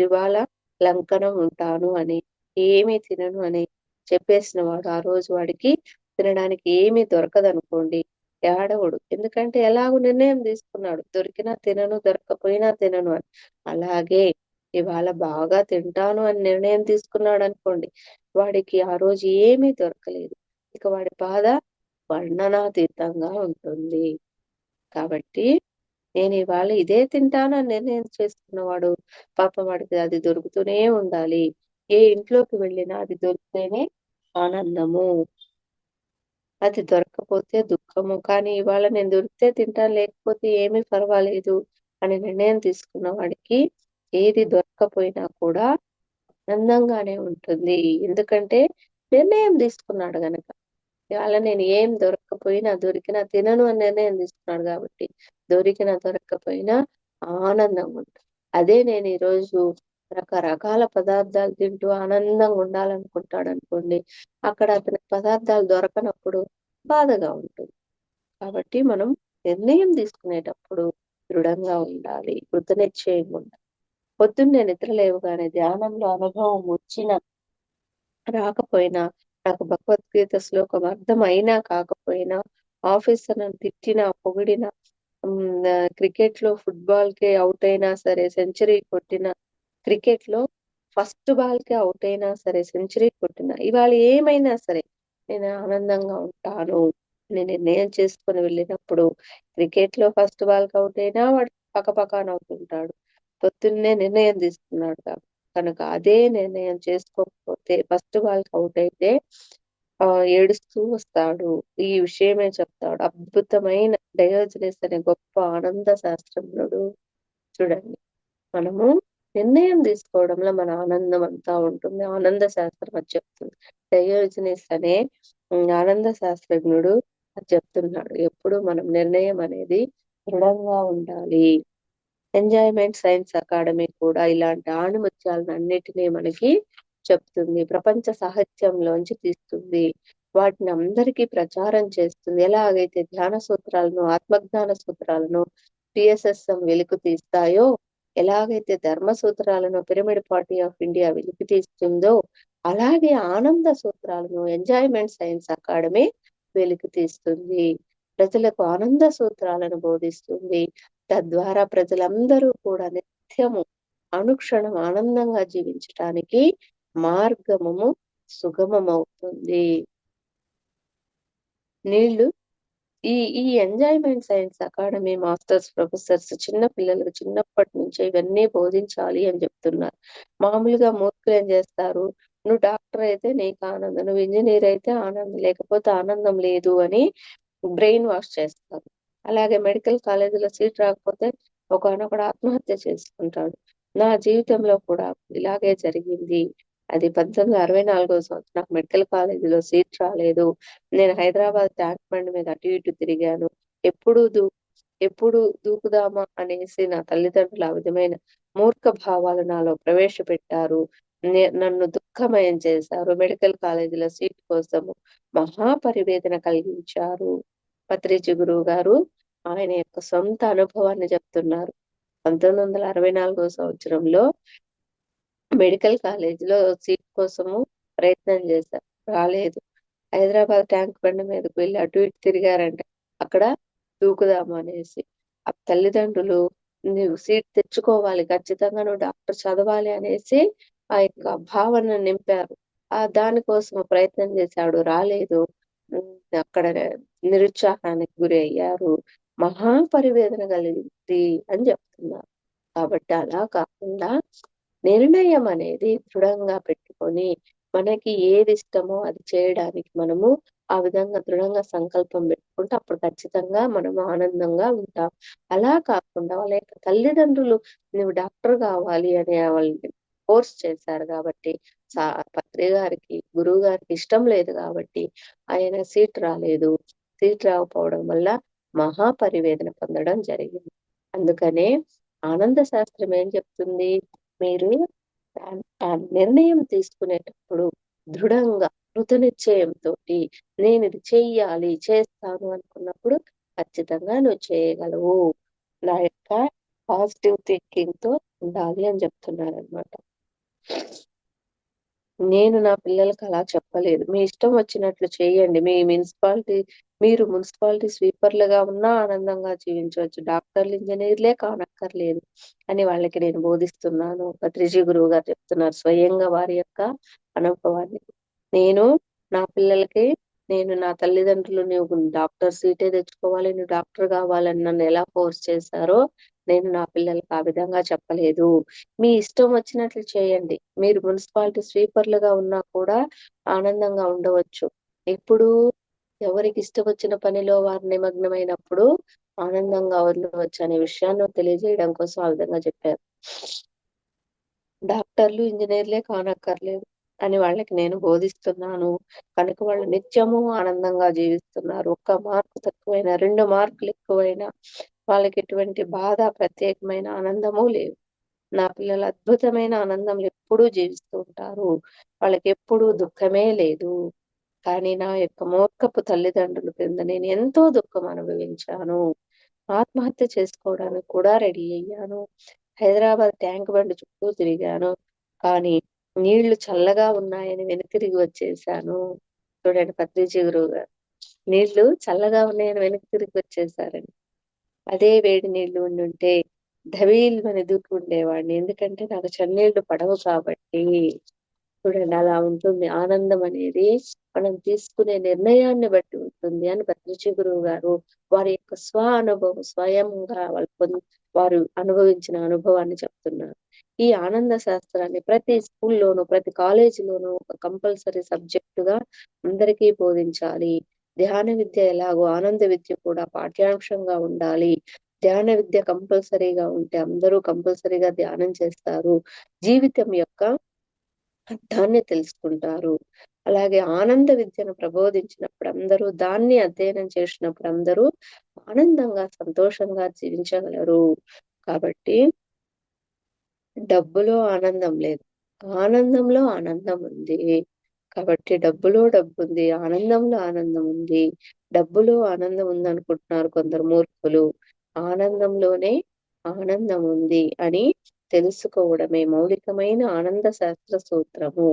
Speaker 1: ఇవాళ లంకనం ఉంటాను అని, ఏమీ తినను అని చెప్పేసిన వాడు ఆ రోజు వాడికి తినడానికి ఏమీ దొరకదనుకోండి. ఏడవడు. ఎందుకంటే ఎలాగో నిర్ణయం తీసుకున్నాడు. దొరికినా తినను, దొరక్కపోయినా తినను అని. అలాగే ఇవాళ బాగా తింటాను అని నిర్ణయం తీసుకున్నాడనుకోండి. వాడికి ఆ రోజు ఏమీ దొరకలేదు. ఇక వాడి బాధ వర్ణనాతీతంగా ఉంటుంది. కాబట్టి నేనివాళ ఇదే తింటానని నిర్ణయం చేసుకున్నవాడు పాపం వాడికి అది దొరుకుతూనే ఉండాలి. ఏ ఇంట్లోకి వెళ్ళినా అది దొరికితేనే ఆనందము. అది దొరక్కపోతే దుఃఖము. కానీ ఇవాళ నేను దొరికితే తింటాను లేకపోతే ఏమీ పర్వాలేదు అని నిర్ణయం తీసుకున్న వాడికి ఏది దొరక్కపోయినా కూడా ఆనందంగానే ఉంటుంది. ఎందుకంటే నిర్ణయం తీసుకున్నాడు గనక. ఇవాళ నేను ఏం దొరక్కపోయినా, దొరికినా తినను అని నిర్ణయం తీసుకున్నాడు గాబట్టి, దొరికినా, దొరక్కపోయినా ఆనందంగా ఉంటా. అదే నేను ఈరోజు రకరకాల పదార్థాలు తింటూ ఆనందంగా ఉండాలనుకుంటాడనుకోండి, అక్కడ అతనికి పదార్థాలు దొరకనప్పుడు బాధగా ఉంటుంది. కాబట్టి మనం నిర్ణయం తీసుకునేటప్పుడు దృఢంగా ఉండాలి. కృతనిశ్చయంగా ఉండాలి. పొద్దున్నే నిద్ర లేవగానే ధ్యానంలో అనుభవం రాకపోయినా, నాకు భగవద్గీత శ్లోకం అర్థమైనా కాకపోయినా, ఆఫీసర్ నన్ను తిట్టినా, పొగిడినా, క్రికెట్‌లో ఫుట్‌బాల్‌కే ఔట్ అయినా సరే, సెంచరీ కొట్టిన క్రికెట్‌లో ఫస్ట్ బాల్‌కే ఔట్ అయినా సరే, సెంచరీ కొట్టినా, ఇవాళ ఏమైనా సరే, నేను ఆనందంగా ఉంటాను అని నిర్ణయం చేసుకొని వెళ్ళినప్పుడు, క్రికెట్‌లో ఫస్ట్ బాల్‌కి ఔట్ అయినా వాడు పకపకా నవ్వుకుంటాడు. పొద్దున్నే నిర్ణయం తీసుకున్నాడు కనుక అదే నిర్ణయం చేసుకోకపోతే ఫస్ట్ బాల్‌కి ఔట్ అయితే ఏడుస్తూ వస్తాడు. ఈ విషయమే చెప్తాడు. అద్భుతమైన డయోజనీస్ అనే గొప్ప ఆనంద శాస్త్రజ్ఞుడు. చూడండి, మనము నిర్ణయం తీసుకోవడంలో మన ఆనందం అంతా ఉంటుంది. ఆనంద శాస్త్రం అది చెప్తుంది. డయోజనీస్ అనే ఆనంద శాస్త్రజ్ఞుడు అది చెప్తున్నాడు. ఎప్పుడు మనం నిర్ణయం అనేది దృఢంగా ఉండాలి. ఎంజాయ్మెంట్ సైన్స్ అకాడమీ కూడా ఇలాంటి ఆణిముత్యాలను అన్నిటినీ మనకి చెప్తుంది. ప్రపంచ సాహిత్యంలోంచి తీస్తుంది. వాటిని అందరికీ ప్రచారం చేస్తుంది. ఎలాగైతే ధ్యాన సూత్రాలను, ఆత్మజ్ఞాన సూత్రాలను పిఎస్ఎస్ఎం వెలికి తీస్తాయో, ఎలాగైతే ధర్మ సూత్రాలను పిరమిడ్ పార్టీ ఆఫ్ ఇండియా వెలికి తీస్తుందో, అలాగే ఆనంద సూత్రాలను ఎంజాయ్మెంట్ సైన్స్ అకాడమీ వెలికి తీస్తుంది. ప్రజలకు ఆనంద సూత్రాలను బోధిస్తుంది. తద్వారా ప్రజలందరూ కూడా నిత్యము అనుక్షణం ఆనందంగా జీవించటానికి మార్గము సుగమమవుతుంది. నీళ్లు ఈ enjoyment science academy masters, professors చిన్న పిల్లలకు చిన్నప్పటి నుంచే ఇవన్నీ బోధించాలి అని చెప్తున్నారు. మామూలుగా మూర్ఖులు ఏం చేస్తారు, నువ్వు డాక్టర్ అయితే నీకు ఆనందం, నువ్వు ఇంజనీర్ అయితే ఆనందం, లేకపోతే ఆనందం లేదు అని బ్రెయిన్ వాష్ చేస్తారు. అలాగే మెడికల్ కాలేజీలో సీట్ రాకపోతే ఒకానొకడు ఆత్మహత్య చేసుకుంటాడు. నా జీవితంలో కూడా ఇలాగే జరిగింది. అది 1864వ సంవత్సరం నాకు మెడికల్ కాలేజీలో సీట్ రాలేదు. నేను హైదరాబాద్ ట్యాంక్ బండ్ మీద అటు ఇటు తిరిగాను. ఎప్పుడు దూ ఎప్పుడు దూకుదామా అనేసి నా తల్లిదండ్రులు ఆ విధమైన మూర్ఖ భావాలు నాలో ప్రవేశపెట్టారు. నన్ను దుఃఖమయం చేశారు. మెడికల్ కాలేజీలో సీట్ కోసము మహాపరివేదన కలిగించారు. పత్రిజీ గురువు గారు ఆయన యొక్క సొంత అనుభవాన్ని చెప్తున్నారు. 1964వ సంవత్సరంలో మెడికల్ కాలేజీలో సీట్ కోసము ప్రయత్నం చేశారు. రాలేదు. హైదరాబాద్ ట్యాంక్ బండ్ మీదకి వెళ్ళి అటు ఇటు తిరిగారంట. అక్కడ దూకుదాము అనేసి. ఆ తల్లిదండ్రులు నువ్వు సీట్ తెచ్చుకోవాలి, ఖచ్చితంగా నువ్వు డాక్టర్ చదవాలి అనేసి ఆ యొక్క భావన నింపారు. దానికోసం ప్రయత్నం చేశాడు, రాలేదు. అక్కడ నిరుత్సాహానికి గురి అయ్యారు. మహాపరివేదన కలిగింది అని చెప్తున్నారు. కాబట్టి అలా కాకుండా నిర్ణయం అనేది దృఢంగా పెట్టుకొని మనకి ఏది ఇష్టమో అది చేయడానికి మనము ఆ విధంగా దృఢంగా సంకల్పం పెట్టుకుంటే అప్పుడు ఖచ్చితంగా మనము ఆనందంగా ఉంటాం. అలా కాకుండా వాళ్ళ యొక్క తల్లిదండ్రులు నువ్వు డాక్టర్ కావాలి అనే వాళ్ళని ఫోర్స్ చేశారు కాబట్టి పత్రి గారికి, గురువు గారికి ఇష్టం లేదు కాబట్టి ఆయన సీట్ రాలేదు. సీట్ రాకపోవడం వల్ల మహాపరివేదన పొందడం జరిగింది. అందుకనే ఆనంద శాస్త్రం ఏం చెప్తుంది, మీరు ఆ నిర్ణయం తీసుకునేటప్పుడు దృఢంగా కృత నిశ్చయంతోటి నేను ఇది చెయ్యాలి, చేస్తాను అనుకున్నప్పుడు ఖచ్చితంగా నువ్వు చేయగలవు. నా యొక్క పాజిటివ్ థింకింగ్ తో ఉండాలి అని చెప్తున్నారనమాట. నేను నా పిల్లలకి అలా చెప్పలేదు. మీ ఇష్టం వచ్చినట్లు చేయండి. మీరు మున్సిపాలిటీ స్వీపర్లుగా ఉన్నా ఆనందంగా జీవించవచ్చు. డాక్టర్లు, ఇంజనీర్లే కానక్కర్లేదు అని వాళ్ళకి నేను బోధిస్తున్నాను. పత్రిజీ గురువు గారు చెప్తున్నారు స్వయంగా వారి యొక్క అనుభవాన్ని. నేను నా పిల్లలకి నా తల్లిదండ్రులు నువ్వు డాక్టర్ సీటే తెచ్చుకోవాలి, నువ్వు డాక్టర్ కావాలని నన్ను ఎలా ఫోర్స్ చేశారో నేను నా పిల్లలకి ఆ విధంగా చెప్పలేదు. మీ ఇష్టం వచ్చినట్లు చేయండి. మీరు మున్సిపాలిటీ స్వీపర్లుగా ఉన్నా కూడా ఆనందంగా ఉండవచ్చు. ఎప్పుడు ఎవరికి ఇష్టం వచ్చిన పనిలో వారు నిమగ్నమైనప్పుడు ఆనందంగా ఉండవచ్చు అనే విషయాన్ని తెలియజేయడం కోసం ఆ విధంగా చెప్పారు. డాక్టర్లు, ఇంజనీర్లే కానక్కర్లేదు అని వాళ్ళకి నేను బోధిస్తున్నాను. కనుక వాళ్ళు నిత్యము ఆనందంగా జీవిస్తున్నారు. 1 మార్కు తక్కువైనా, 2 మార్కులు ఎక్కువైనా వాళ్ళకి ఎటువంటి బాధ, ప్రత్యేకమైన ఆనందము లేవు. నా పిల్లలు అద్భుతమైన ఆనందంలో ఎప్పుడూ జీవిస్తూ ఉంటారు. వాళ్ళకి ఎప్పుడూ దుఃఖమే లేదు. కానీ నా యొక్క మూర్ఖపు తల్లిదండ్రుల క్రింద నేను ఎంతో దుఃఖం అనుభవించాను. ఆత్మహత్య చేసుకోవడానికి కూడా రెడీ అయ్యాను. హైదరాబాద్ ట్యాంక్ బండ్ చుట్టూ తిరిగాను. కానీ నీళ్లు చల్లగా ఉన్నాయని వెనుతిరిగి వచ్చేసాను. చూడండి పత్రిజీ గురువు గారు. నీళ్లు చల్లగా ఉన్నాయని వెనక్కి తిరిగి వచ్చేసారండి. అదే వేడి నీళ్లు ఉండుంటే ధవీల్మని దూకి ఉండేవాడిని. ఎందుకంటే నాకు చన్నీళ్లు పడవు కాబట్టి. చూడండి అలా ఉంటుంది. ఆనందం అనేది మనం తీసుకునే నిర్ణయాన్ని బట్టి ఉంటుంది అని పత్రిజీ గురువు గారు వారి యొక్క స్వయంగా వారు అనుభవించిన అనుభవాన్ని చెప్తున్నారు. ఈ ఆనంద శాస్త్రాన్ని ప్రతి స్కూల్లోనూ, ప్రతి కాలేజీలోనూ ఒక కంపల్సరీ సబ్జెక్టుగా అందరికీ బోధించాలి. ధ్యాన విద్య ఎలాగో ఆనంద విద్య కూడా పాఠ్యాంశంగా ఉండాలి. ధ్యాన విద్య కంపల్సరీగా ఉంటే అందరూ కంపల్సరీగా ధ్యానం చేస్తారు. జీవితం యొక్క అర్థాన్ని తెలుసుకుంటారు. అలాగే ఆనంద విద్యను ప్రబోధించినప్పుడు అందరూ దాన్ని అధ్యయనం చేసినప్పుడు అందరూ ఆనందంగా, సంతోషంగా జీవించగలరు. కాబట్టి డబ్బులో ఆనందం లేదు. ఆనందంలో ఆనందం ఉంది. కాబట్టి డబ్బులో డబ్బుంది. ఆనందంలో ఆనందం ఉంది. డబ్బులో ఆనందం ఉందనుకుంటున్నారు కొందరు మూర్ఖులు. ఆనందంలోనే ఆనందం ఉంది అని తెలుసుకోవడమే మౌలికమైన ఆనంద శాస్త్ర సూత్రము.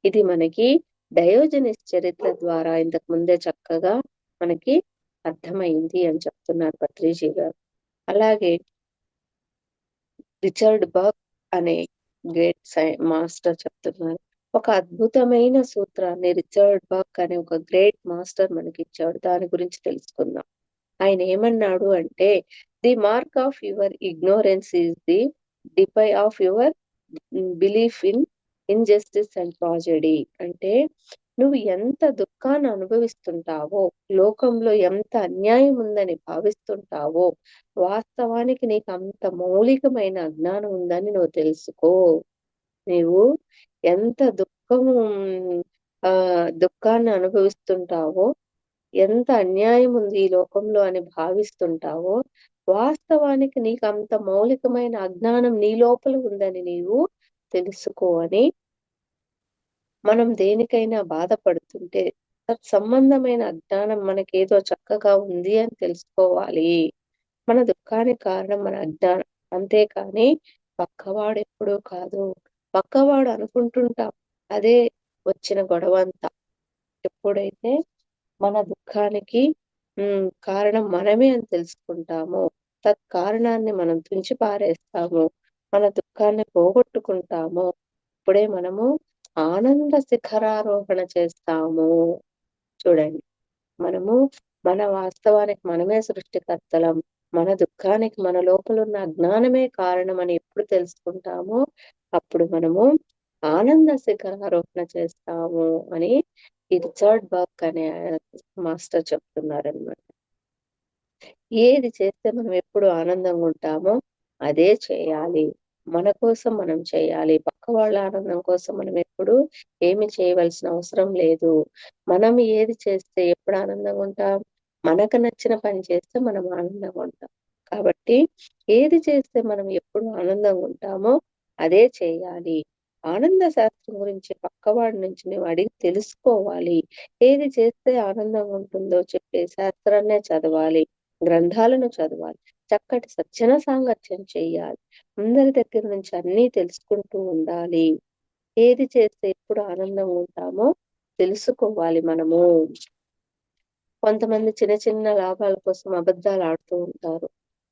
Speaker 1: ఇది మనకి డయోజనిస్ చరిత్ర ద్వారా ఇంతకు ముందే చక్కగా మనకి అర్థమైంది అని చెప్తున్నారు పత్రిజీ గారు. అలాగే రిచర్డ్ బర్క్ అనే మాస్టర్ చెప్తున్నారు. ఒక అద్భుతమైన సూత్రాన్ని రిచర్డ్ బర్క్ అనే ఒక గ్రేట్ మాస్టర్ మనకిచ్చాడు. దాని గురించి తెలుసుకుందాం. ఆయన ఏమన్నాడు అంటే, the mark of your ignorance is the depth of your belief in injustice and tragedy. అంటే నువ్వు ఎంత దుఃఖాన్ని అనుభవిస్తుంటావో, లోకంలో ఎంత అన్యాయం ఉందని భావిస్తుంటావో, వాస్తవానికి నీకు అంత మౌలికమైన అజ్ఞానం ఉందని నువ్వు తెలుసుకో. నీవు ఎంత దుఃఖాన్ని అనుభవిస్తుంటావో, ఎంత అన్యాయం ఉంది ఈ లోకంలో అని భావిస్తుంటావో, వాస్తవానికి నీకంత మౌలికమైన అజ్ఞానం నీ లోపల ఉందని నీవు తెలుసుకో అని మనం దేనికైనా బాధపడుతుంటే తత్సంబంధమైన అజ్ఞానం మనకేదో చక్కగా ఉంది అని తెలుసుకోవాలి. మన దుఃఖానికి కారణం మన అజ్ఞానం. అంతేకాని పక్కవాడెప్పుడూ కాదు. పక్కవాడు అనుకుంటుంటాం అదే వచ్చిన గొడవంతా. ఎప్పుడైతే మన దుఃఖానికి కారణం మనమే అని తెలుసుకుంటామో, తత్కారణాన్ని మనం తుంచి పారేస్తామో, మన దుఃఖాన్ని పోగొట్టుకుంటామో, అప్పుడే మనము ఆనంద శిఖరారోహణ చేస్తాము. చూడండి. మనము మన వాస్తవానికి మనమే సృష్టికర్తలం. మన దుఃఖానికి మన లోపలున్న అజ్ఞానమే కారణమని ఎప్పుడు తెలుసుకుంటామో, అప్పుడు మనము ఆనంద శిఖరారోహణ చేస్తాము అని ఈ రిచర్డ్ బర్క్ అనే మాస్టర్ చెప్తున్నారనమాట. ఏది చేస్తే మనం ఎప్పుడు ఆనందంగా ఉంటామో అదే చేయాలి. మన కోసం మనం చేయాలి. పక్క వాళ్ళ ఆనందం కోసం మనం ఎప్పుడు ఏమి చేయవలసిన అవసరం లేదు. మనం ఏది చేస్తే ఎప్పుడు ఆనందంగా ఉంటాం? మనకు నచ్చిన పని చేస్తే మనం ఆనందంగా ఉంటాం. కాబట్టి ఏది చేస్తే మనం ఎప్పుడు ఆనందంగా ఉంటామో అదే చేయాలి. ఆనంద శాస్త్రం గురించి పక్కవాడి నుంచి నువ్వు అడిగి తెలుసుకోవాలి. ఏది చేస్తే ఆనందంగా ఉంటుందో చెప్పే శాస్త్రాన్నే చదవాలి. గ్రంథాలను చదవాలి. చక్కటి సజ్జన సాంగత్యం చెయ్యాలి. అందరి దగ్గర నుంచి అన్నీ తెలుసుకుంటూ ఉండాలి. ఏది చేస్తే ఎప్పుడు ఆనందంగా ఉంటామో తెలుసుకోవాలి మనము. కొంతమంది చిన్న చిన్న లాభాల కోసం అబద్ధాలు ఆడుతూ ఉంటారు.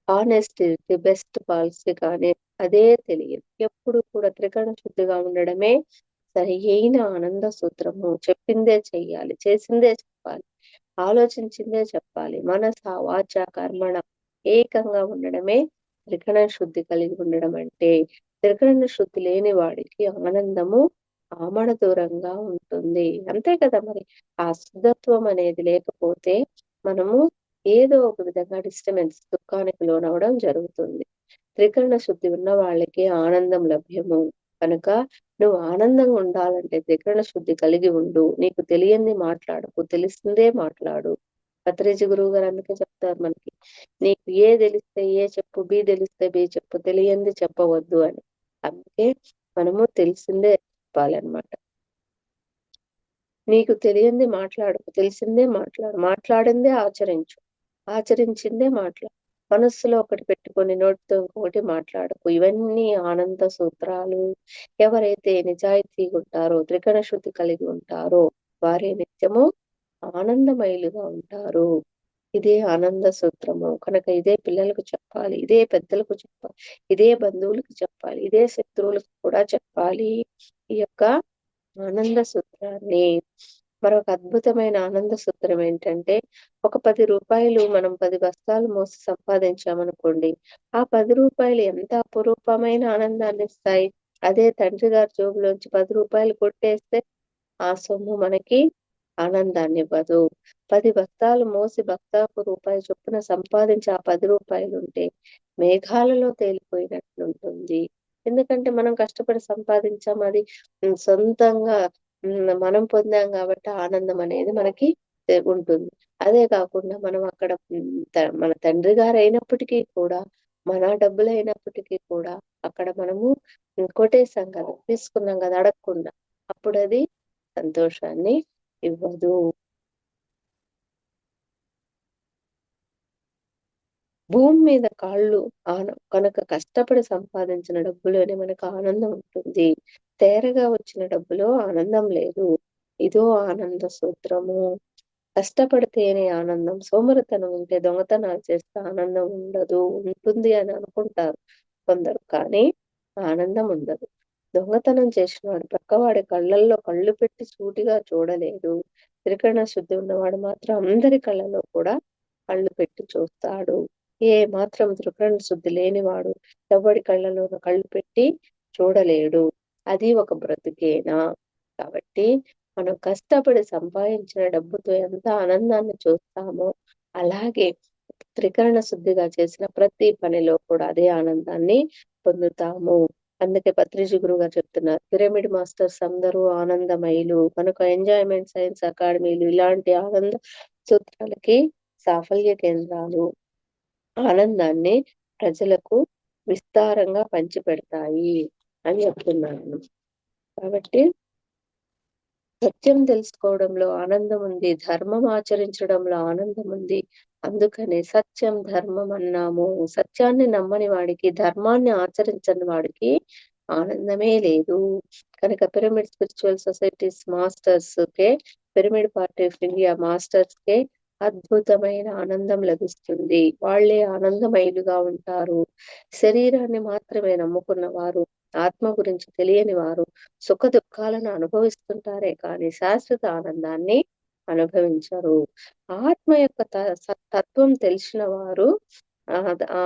Speaker 1: Honesty is the best policy కానీ అదే తెలియదు. ఎప్పుడు కూడా త్రికరణ శుద్ధిగా ఉండడమే సరియైన ఆనంద సూత్రము. చెప్పిందే చెయ్యాలి. చేసిందే చెప్పాలి. ఆలోచించిందే చెప్పాలి. మనస, వాచ, కర్మణ ఏకంగా ఉండడమే త్రికరణ శుద్ధి కలిగి ఉండడం అంటే. త్రికరణ శుద్ధి లేని వాడికి ఆనందము ఆమడ దూరంగా ఉంటుంది. అంతే కదా మరి. ఆ శుద్ధత్వం అనేది లేకపోతే మనము ఏదో ఒక విధంగా డిస్టర్బెన్స్ దుఃఖానికి లోనవ్వడం జరుగుతుంది. త్రికరణ శుద్ధి ఉన్న వాళ్ళకి ఆనందం లభ్యము. కనుక నువ్వు ఆనందంగా ఉండాలంటే త్రికరణ శుద్ధి కలిగి ఉండు. నీకు తెలియంది మాట్లాడకు. తెలిసిందే మాట్లాడు. పత్రిజీ గురువు గారు అందుకే చెప్తారు మనకి. నీకు ఏ తెలిస్తే ఏ చెప్పు, బి తెలిస్తే బి చెప్పు, తెలియంది చెప్పవద్దు అని. అందుకే మనము తెలిసిందే చెప్పాలన్నమాట. నీకు తెలియంది మాట్లాడకు. తెలిసిందే మాట్లాడు. మాట్లాడిందే ఆచరించు. ఆచరించిందే మాట్లాడు. మనస్సులో ఒకటి పెట్టుకొని నోటితో ఇంకొకటి మాట్లాడకు. ఇవన్నీ ఆనంద సూత్రాలు. ఎవరైతే నిజాయితీగా ఉంటారో, త్రికరణ శుద్ధి కలిగి ఉంటారో వారే నిత్యము ఆనందమయులుగా ఉంటారు. ఇదే ఆనంద సూత్రము. కనుక ఇదే పిల్లలకు చెప్పాలి. ఇదే పెద్దలకు చెప్పాలి. ఇదే బంధువులకు చెప్పాలి. ఇదే శత్రువులకు కూడా చెప్పాలి. ఈ యొక్క ఆనంద సూత్రాన్ని. మరొక అద్భుతమైన ఆనంద సూత్రం ఏంటంటే, ఒక రూ. 10 మనం 10 బస్తాలు మోసి సంపాదించామనుకోండి. ఆ రూ. 10 ఎంత అపురూపమైన ఆనందాన్నిస్తాయి. అదే తండ్రి గారి జోబులోంచి రూ. 10 కొట్టేస్తే ఆ సొమ్ము మనకి ఆనందాన్ని ఇవ్వదు. 10 బస్తాలు మోసి బస్తాకు రూపాయి చొప్పున సంపాదించి ఆ రూ. 10 ఉంటే మేఘాలలో తేలిపోయినట్లుంటుంది. ఎందుకంటే మనం కష్టపడి సంపాదించాం. అది సొంతంగా మనం పొందాం కాబట్టి ఆనందం అనేది మనకి ఉంటుంది. అదే కాకుండా మనం అక్కడ మన తండ్రి గారైనప్పటికీ కూడా, మన డబ్బులైనప్పటికీ కూడా అక్కడ మనము కొట్టేసాం కదా! తీసుకున్నాం కదా! అడగకుండా. అప్పుడది సంతోషాన్ని ఇవ్వదు. భూమి మీద కాళ్ళు కనుక కష్టపడి సంపాదించిన డబ్బులోనే మనకు ఆనందం ఉంటుంది. తేరగా వచ్చిన డబ్బులో ఆనందం లేదు. ఇదో ఆనంద సూత్రము. కష్టపడితేనే ఆనందం. సోమరితనం ఉంటే దొంగతనాలు చేస్తే ఆనందం ఉండదు. ఉంటుంది అని అనుకుంటారు కొందరు. కానీ ఆనందం ఉండదు. దొంగతనం చేసినవాడు పక్కవాడి కళ్ళల్లో కళ్ళు పెట్టి సూటిగా చూడలేదు. త్రికరణ శుద్ధి ఉన్నవాడు మాత్రం అందరి కళ్ళలో కూడా కళ్ళు పెట్టి చూస్తాడు. ఏ మాత్రం త్రికరణ శుద్ధి లేనివాడు ఎవడి కళ్ళలోనూ కళ్ళు పెట్టి చూడలేడు. అది ఒక బ్రతుకేనా? కాబట్టి మనం కష్టపడి సంపాదించిన డబ్బుతో ఎంత ఆనందాన్ని చూస్తామో, అలాగే త్రికరణ శుద్ధిగా చేసిన ప్రతి పనిలో కూడా అదే ఆనందాన్ని పొందుతాము. అందుకే పత్రిజీ గురువుగారు చెప్తున్నారు. పిరమిడ్ మాస్టర్స్ అందరూ ఆనందమయులు. కనుక ఎంజాయ్‌మెంట్ సైన్స్ అకాడమీలు ఇలాంటి ఆనంద సూత్రాలకి సాఫల్య కేంద్రాలు. ఆనందాన్ని ప్రజలకు విస్తారంగా పంచిపెడతాయి అని చెప్తున్నాను. కాబట్టి సత్యం తెలుసుకోవడంలో ఆనందముంది. ధర్మం ఆచరించడంలో ఆనందముంది. అందుకనే సత్యం, ధర్మం అన్నాము. సత్యాన్ని నమ్మని వాడికి, ధర్మాన్ని ఆచరించని వాడికి ఆనందమే లేదు. కనుక పిరమిడ్ స్పిరిచువల్ సొసైటీస్ మాస్టర్స్‌కే, పిరమిడ్ పార్టీ ఆఫ్ ఇండియా మాస్టర్స్‌కే అద్భుతమైన ఆనందం లభిస్తుంది. వాళ్ళే ఆనందమయులుగా ఉంటారు. శరీరాన్ని మాత్రమే నమ్ముకున్న వారు, ఆత్మ గురించి తెలియని వారు సుఖదుఖాలను అనుభవిస్తుంటారే కానీ శాశ్వత ఆనందాన్ని అనుభవించరు. ఆత్మ యొక్క తత్వం తెలిసిన వారు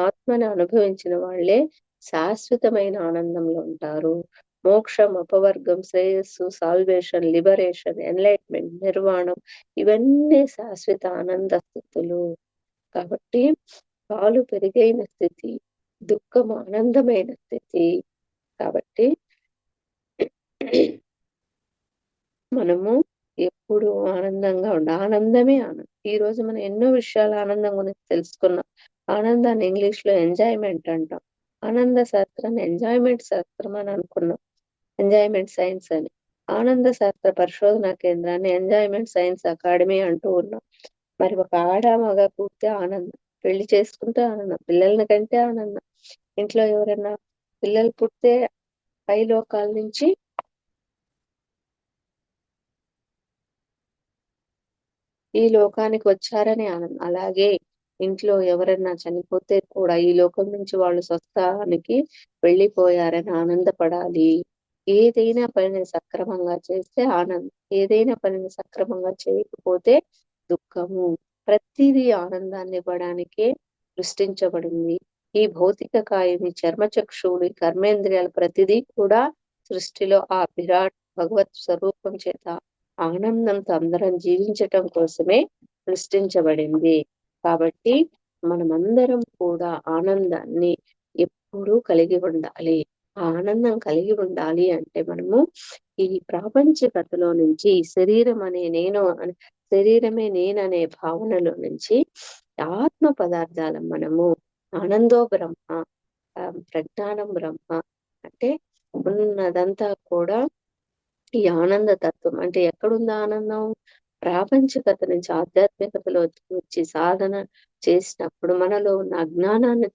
Speaker 1: ఆత్మని అనుభవించిన వాళ్ళే శాశ్వతమైన ఆనందంలో ఉంటారు. మోక్షం, అపవర్గం, శ్రేయస్సు, సాల్వేషన్, లిబరేషన్, ఎన్లైట్‌మెంట్, నిర్వాణం ఇవన్నీ శాశ్వత ఆనంద స్థితులు. కాబట్టి పాలు పెరుగైన స్థితి, దుఃఖం ఆనందమైన స్థితి. కాబట్టి మనము ఎప్పుడు ఆనందంగా ఆనందమే ఆనందం. ఈరోజు మనం ఎన్నో విషయాలు ఆనందం గురించి తెలుసుకున్నాం. ఆనందాన్ని ఇంగ్లీష్‌లో ఎంజాయ్‌మెంట్ అంటాం. ఆనంద శాస్త్రాన్ని ఎంజాయ్‌మెంట్ శాస్త్రం అని అనుకున్నాం. ఎంజాయ్‌మెంట్ సైన్స్ అని. ఆనంద శాస్త్ర పరిశోధనా కేంద్రాన్ని ఎంజాయ్‌మెంట్ సైన్స్ అకాడమీ అంటూ ఉన్నాం. మరి ఒక ఆడ, మగ పుడితే ఆనందం. పెళ్లి చేసుకుంటే ఆనందం. పిల్లల్ని కంటే ఆనందం. ఇంట్లో ఎవరైనా పిల్లలు పుడితే పై లోకాల నుంచి ఈ లోకానికి వచ్చారని ఆనందం. అలాగే ఇంట్లో ఎవరైనా చనిపోతే కూడా ఈ లోకం నుంచి వాళ్ళు స్వస్థానానికి వెళ్ళిపోయారని ఆనందపడాలి. ఏదైనా పనిని సక్రమంగా చేస్తే ఆనందం. ఏదైనా పనిని సక్రమంగా చేయకపోతే దుఃఖము. ప్రతిదీ ఆనందాన్ని ఇవ్వడానికే సృష్టించబడింది. ఈ భౌతిక కాయం, ఈ చర్మచక్షువులు, ఈ కర్మేంద్రియాలు ప్రతిదీ కూడా సృష్టిలో ఆ విరాట్ భగవత్ స్వరూపం చేత ఆనందంతో అందరం జీవించటం కోసమే సృష్టించబడింది. కాబట్టి మనమందరం కూడా ఆనందాన్ని ఎప్పుడూ కలిగి ఉండాలి. ఆ ఆనందం కలిగి ఉండాలి అంటే మనము ఈ ప్రాపంచికతలో నుంచి ఈ శరీరమే నేననే భావనలో నుంచి ఆత్మ పదార్థాలను మనము ఆనందో బ్రహ్మ, ప్రజ్ఞానం బ్రహ్మ అంటే ఉన్నదంతా కూడా ఈ ఆనంద తత్వం అంటే ఎక్కడుంది ఆనందం? ప్రాపంచికత నుంచి ఆధ్యాత్మికతలోకి వచ్చి సాధన చేసినప్పుడు మనలో ఉన్న అజ్ఞానాన్ని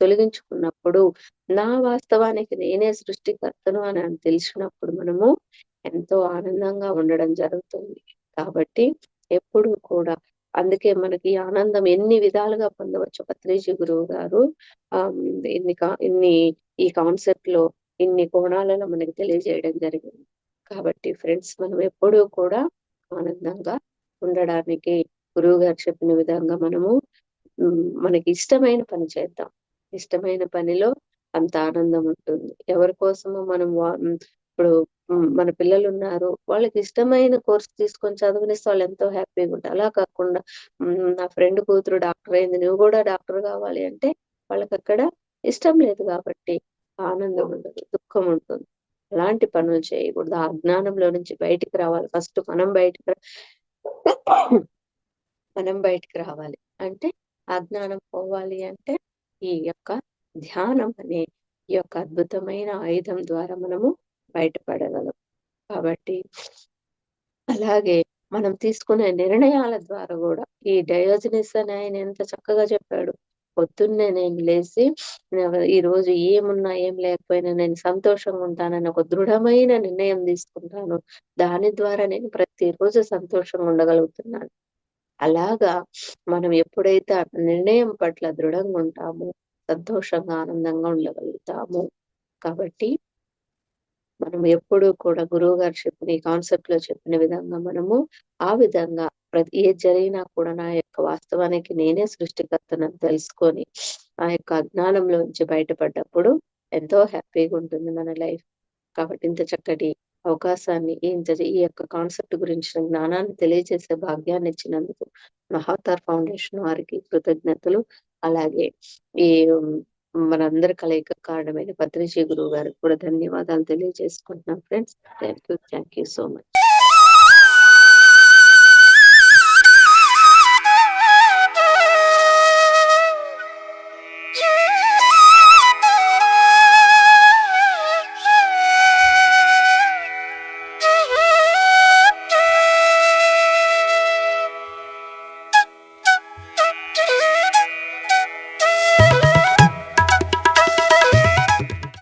Speaker 1: తొలగించుకున్నప్పుడు నా వాస్తవానికి నేనే సృష్టికర్తను అని తెలిసినప్పుడు మనము ఎంతో ఆనందంగా ఉండడం జరుగుతుంది. కాబట్టి ఎప్పుడూ కూడా అందుకే మనకి ఆనందం ఎన్ని విధాలుగా పొందవచ్చు. పత్రిజీ గురువు గారు ఆహ్, ఇన్ని ఈ కాన్సెప్ట్‌లో ఇన్ని కోణాలలో మనకి తెలియజేయడం జరిగింది. కాబట్టి ఫ్రెండ్స్ మనం ఎప్పుడూ కూడా ఆనందంగా ఉండడానికి గురువుగారు చెప్పిన విధంగా మనము మనకి ఇష్టమైన పని చేద్దాం. ఇష్టమైన పనిలో అంత ఆనందం ఉంటుంది. ఎవరి కోసమో మనం ఇప్పుడు మన పిల్లలు ఉన్నారు. వాళ్ళకి ఇష్టమైన కోర్స్ తీసుకొని చదవనిస్తే వాళ్ళు ఎంతో హ్యాపీగా ఉంటారు. అలా కాకుండా నా ఫ్రెండ్ కూతురు డాక్టర్ అయింది. నువ్వు కూడా డాక్టర్ కావాలి అంటే వాళ్ళకక్కడ ఇష్టం లేదు కాబట్టి ఆనందం ఉండదు. దుఃఖం ఉంటుంది. అలాంటి పనులు చేయకూడదు. ఆ అజ్ఞానంలో నుంచి బయటికి రావాలి. ఫస్ట్ మనం బయటికి రావాలి. అంటే అజ్ఞానం పోవాలి అంటే ఈ యొక్క ధ్యానం అనే ఈ యొక్క అద్భుతమైన ఆయుధం ద్వారా మనము బయటపడగలం. కాబట్టి అలాగే మనం తీసుకునే నిర్ణయాల ద్వారా గూడా ఈ డయోజనీస్ అని ఆయన ఎంత చక్కగా చెప్పాడు. పొద్దున్నే నేను లేసి ఈరోజు ఏమున్నా ఏం లేకపోయినా నేను సంతోషంగా ఉంటానని ఒక దృఢమైన నిర్ణయం తీసుకుంటాను. దాని ద్వారా నేను ప్రతిరోజు సంతోషంగా ఉండగలుగుతున్నాను. అలాగా మనం ఎప్పుడైతే ఆ నిర్ణయం పట్ల దృఢంగా ఉంటామో, సంతోషంగా, ఆనందంగా ఉండగలుగుతాము. కాబట్టి మనం ఎప్పుడూ కూడా గురువుగారు చెప్పిన ఈ కాన్సెప్ట్‌లో చెప్పిన విధంగా మనము ఆ విధంగా ఏది జరిగినా కూడా నా యొక్క వాస్తవానికి నేనే సృష్టికర్తనని తెలుసుకొని, ఆ యొక్క అజ్ఞానంలోంచి బయటపడ్డప్పుడు ఎంతో హ్యాపీగుంటుంది మన లైఫ్. కాబట్టి ఇంత చక్కటి అవకాశాన్ని ఈ యొక్క కాన్సెప్ట్ గురించిన జ్ఞానాన్ని తెలియజేసే భాగ్యాన్ని ఇచ్చినందుకు మహావతార్ ఫౌండేషన్ వారికి కృతజ్ఞతలు. అలాగే ఈ మనందరి కలయికకు కారణమైన పత్రిజీ గురువు గారికి కూడా ధన్యవాదాలు తెలియజేసుకుంటున్నాం friends. Thank you so much.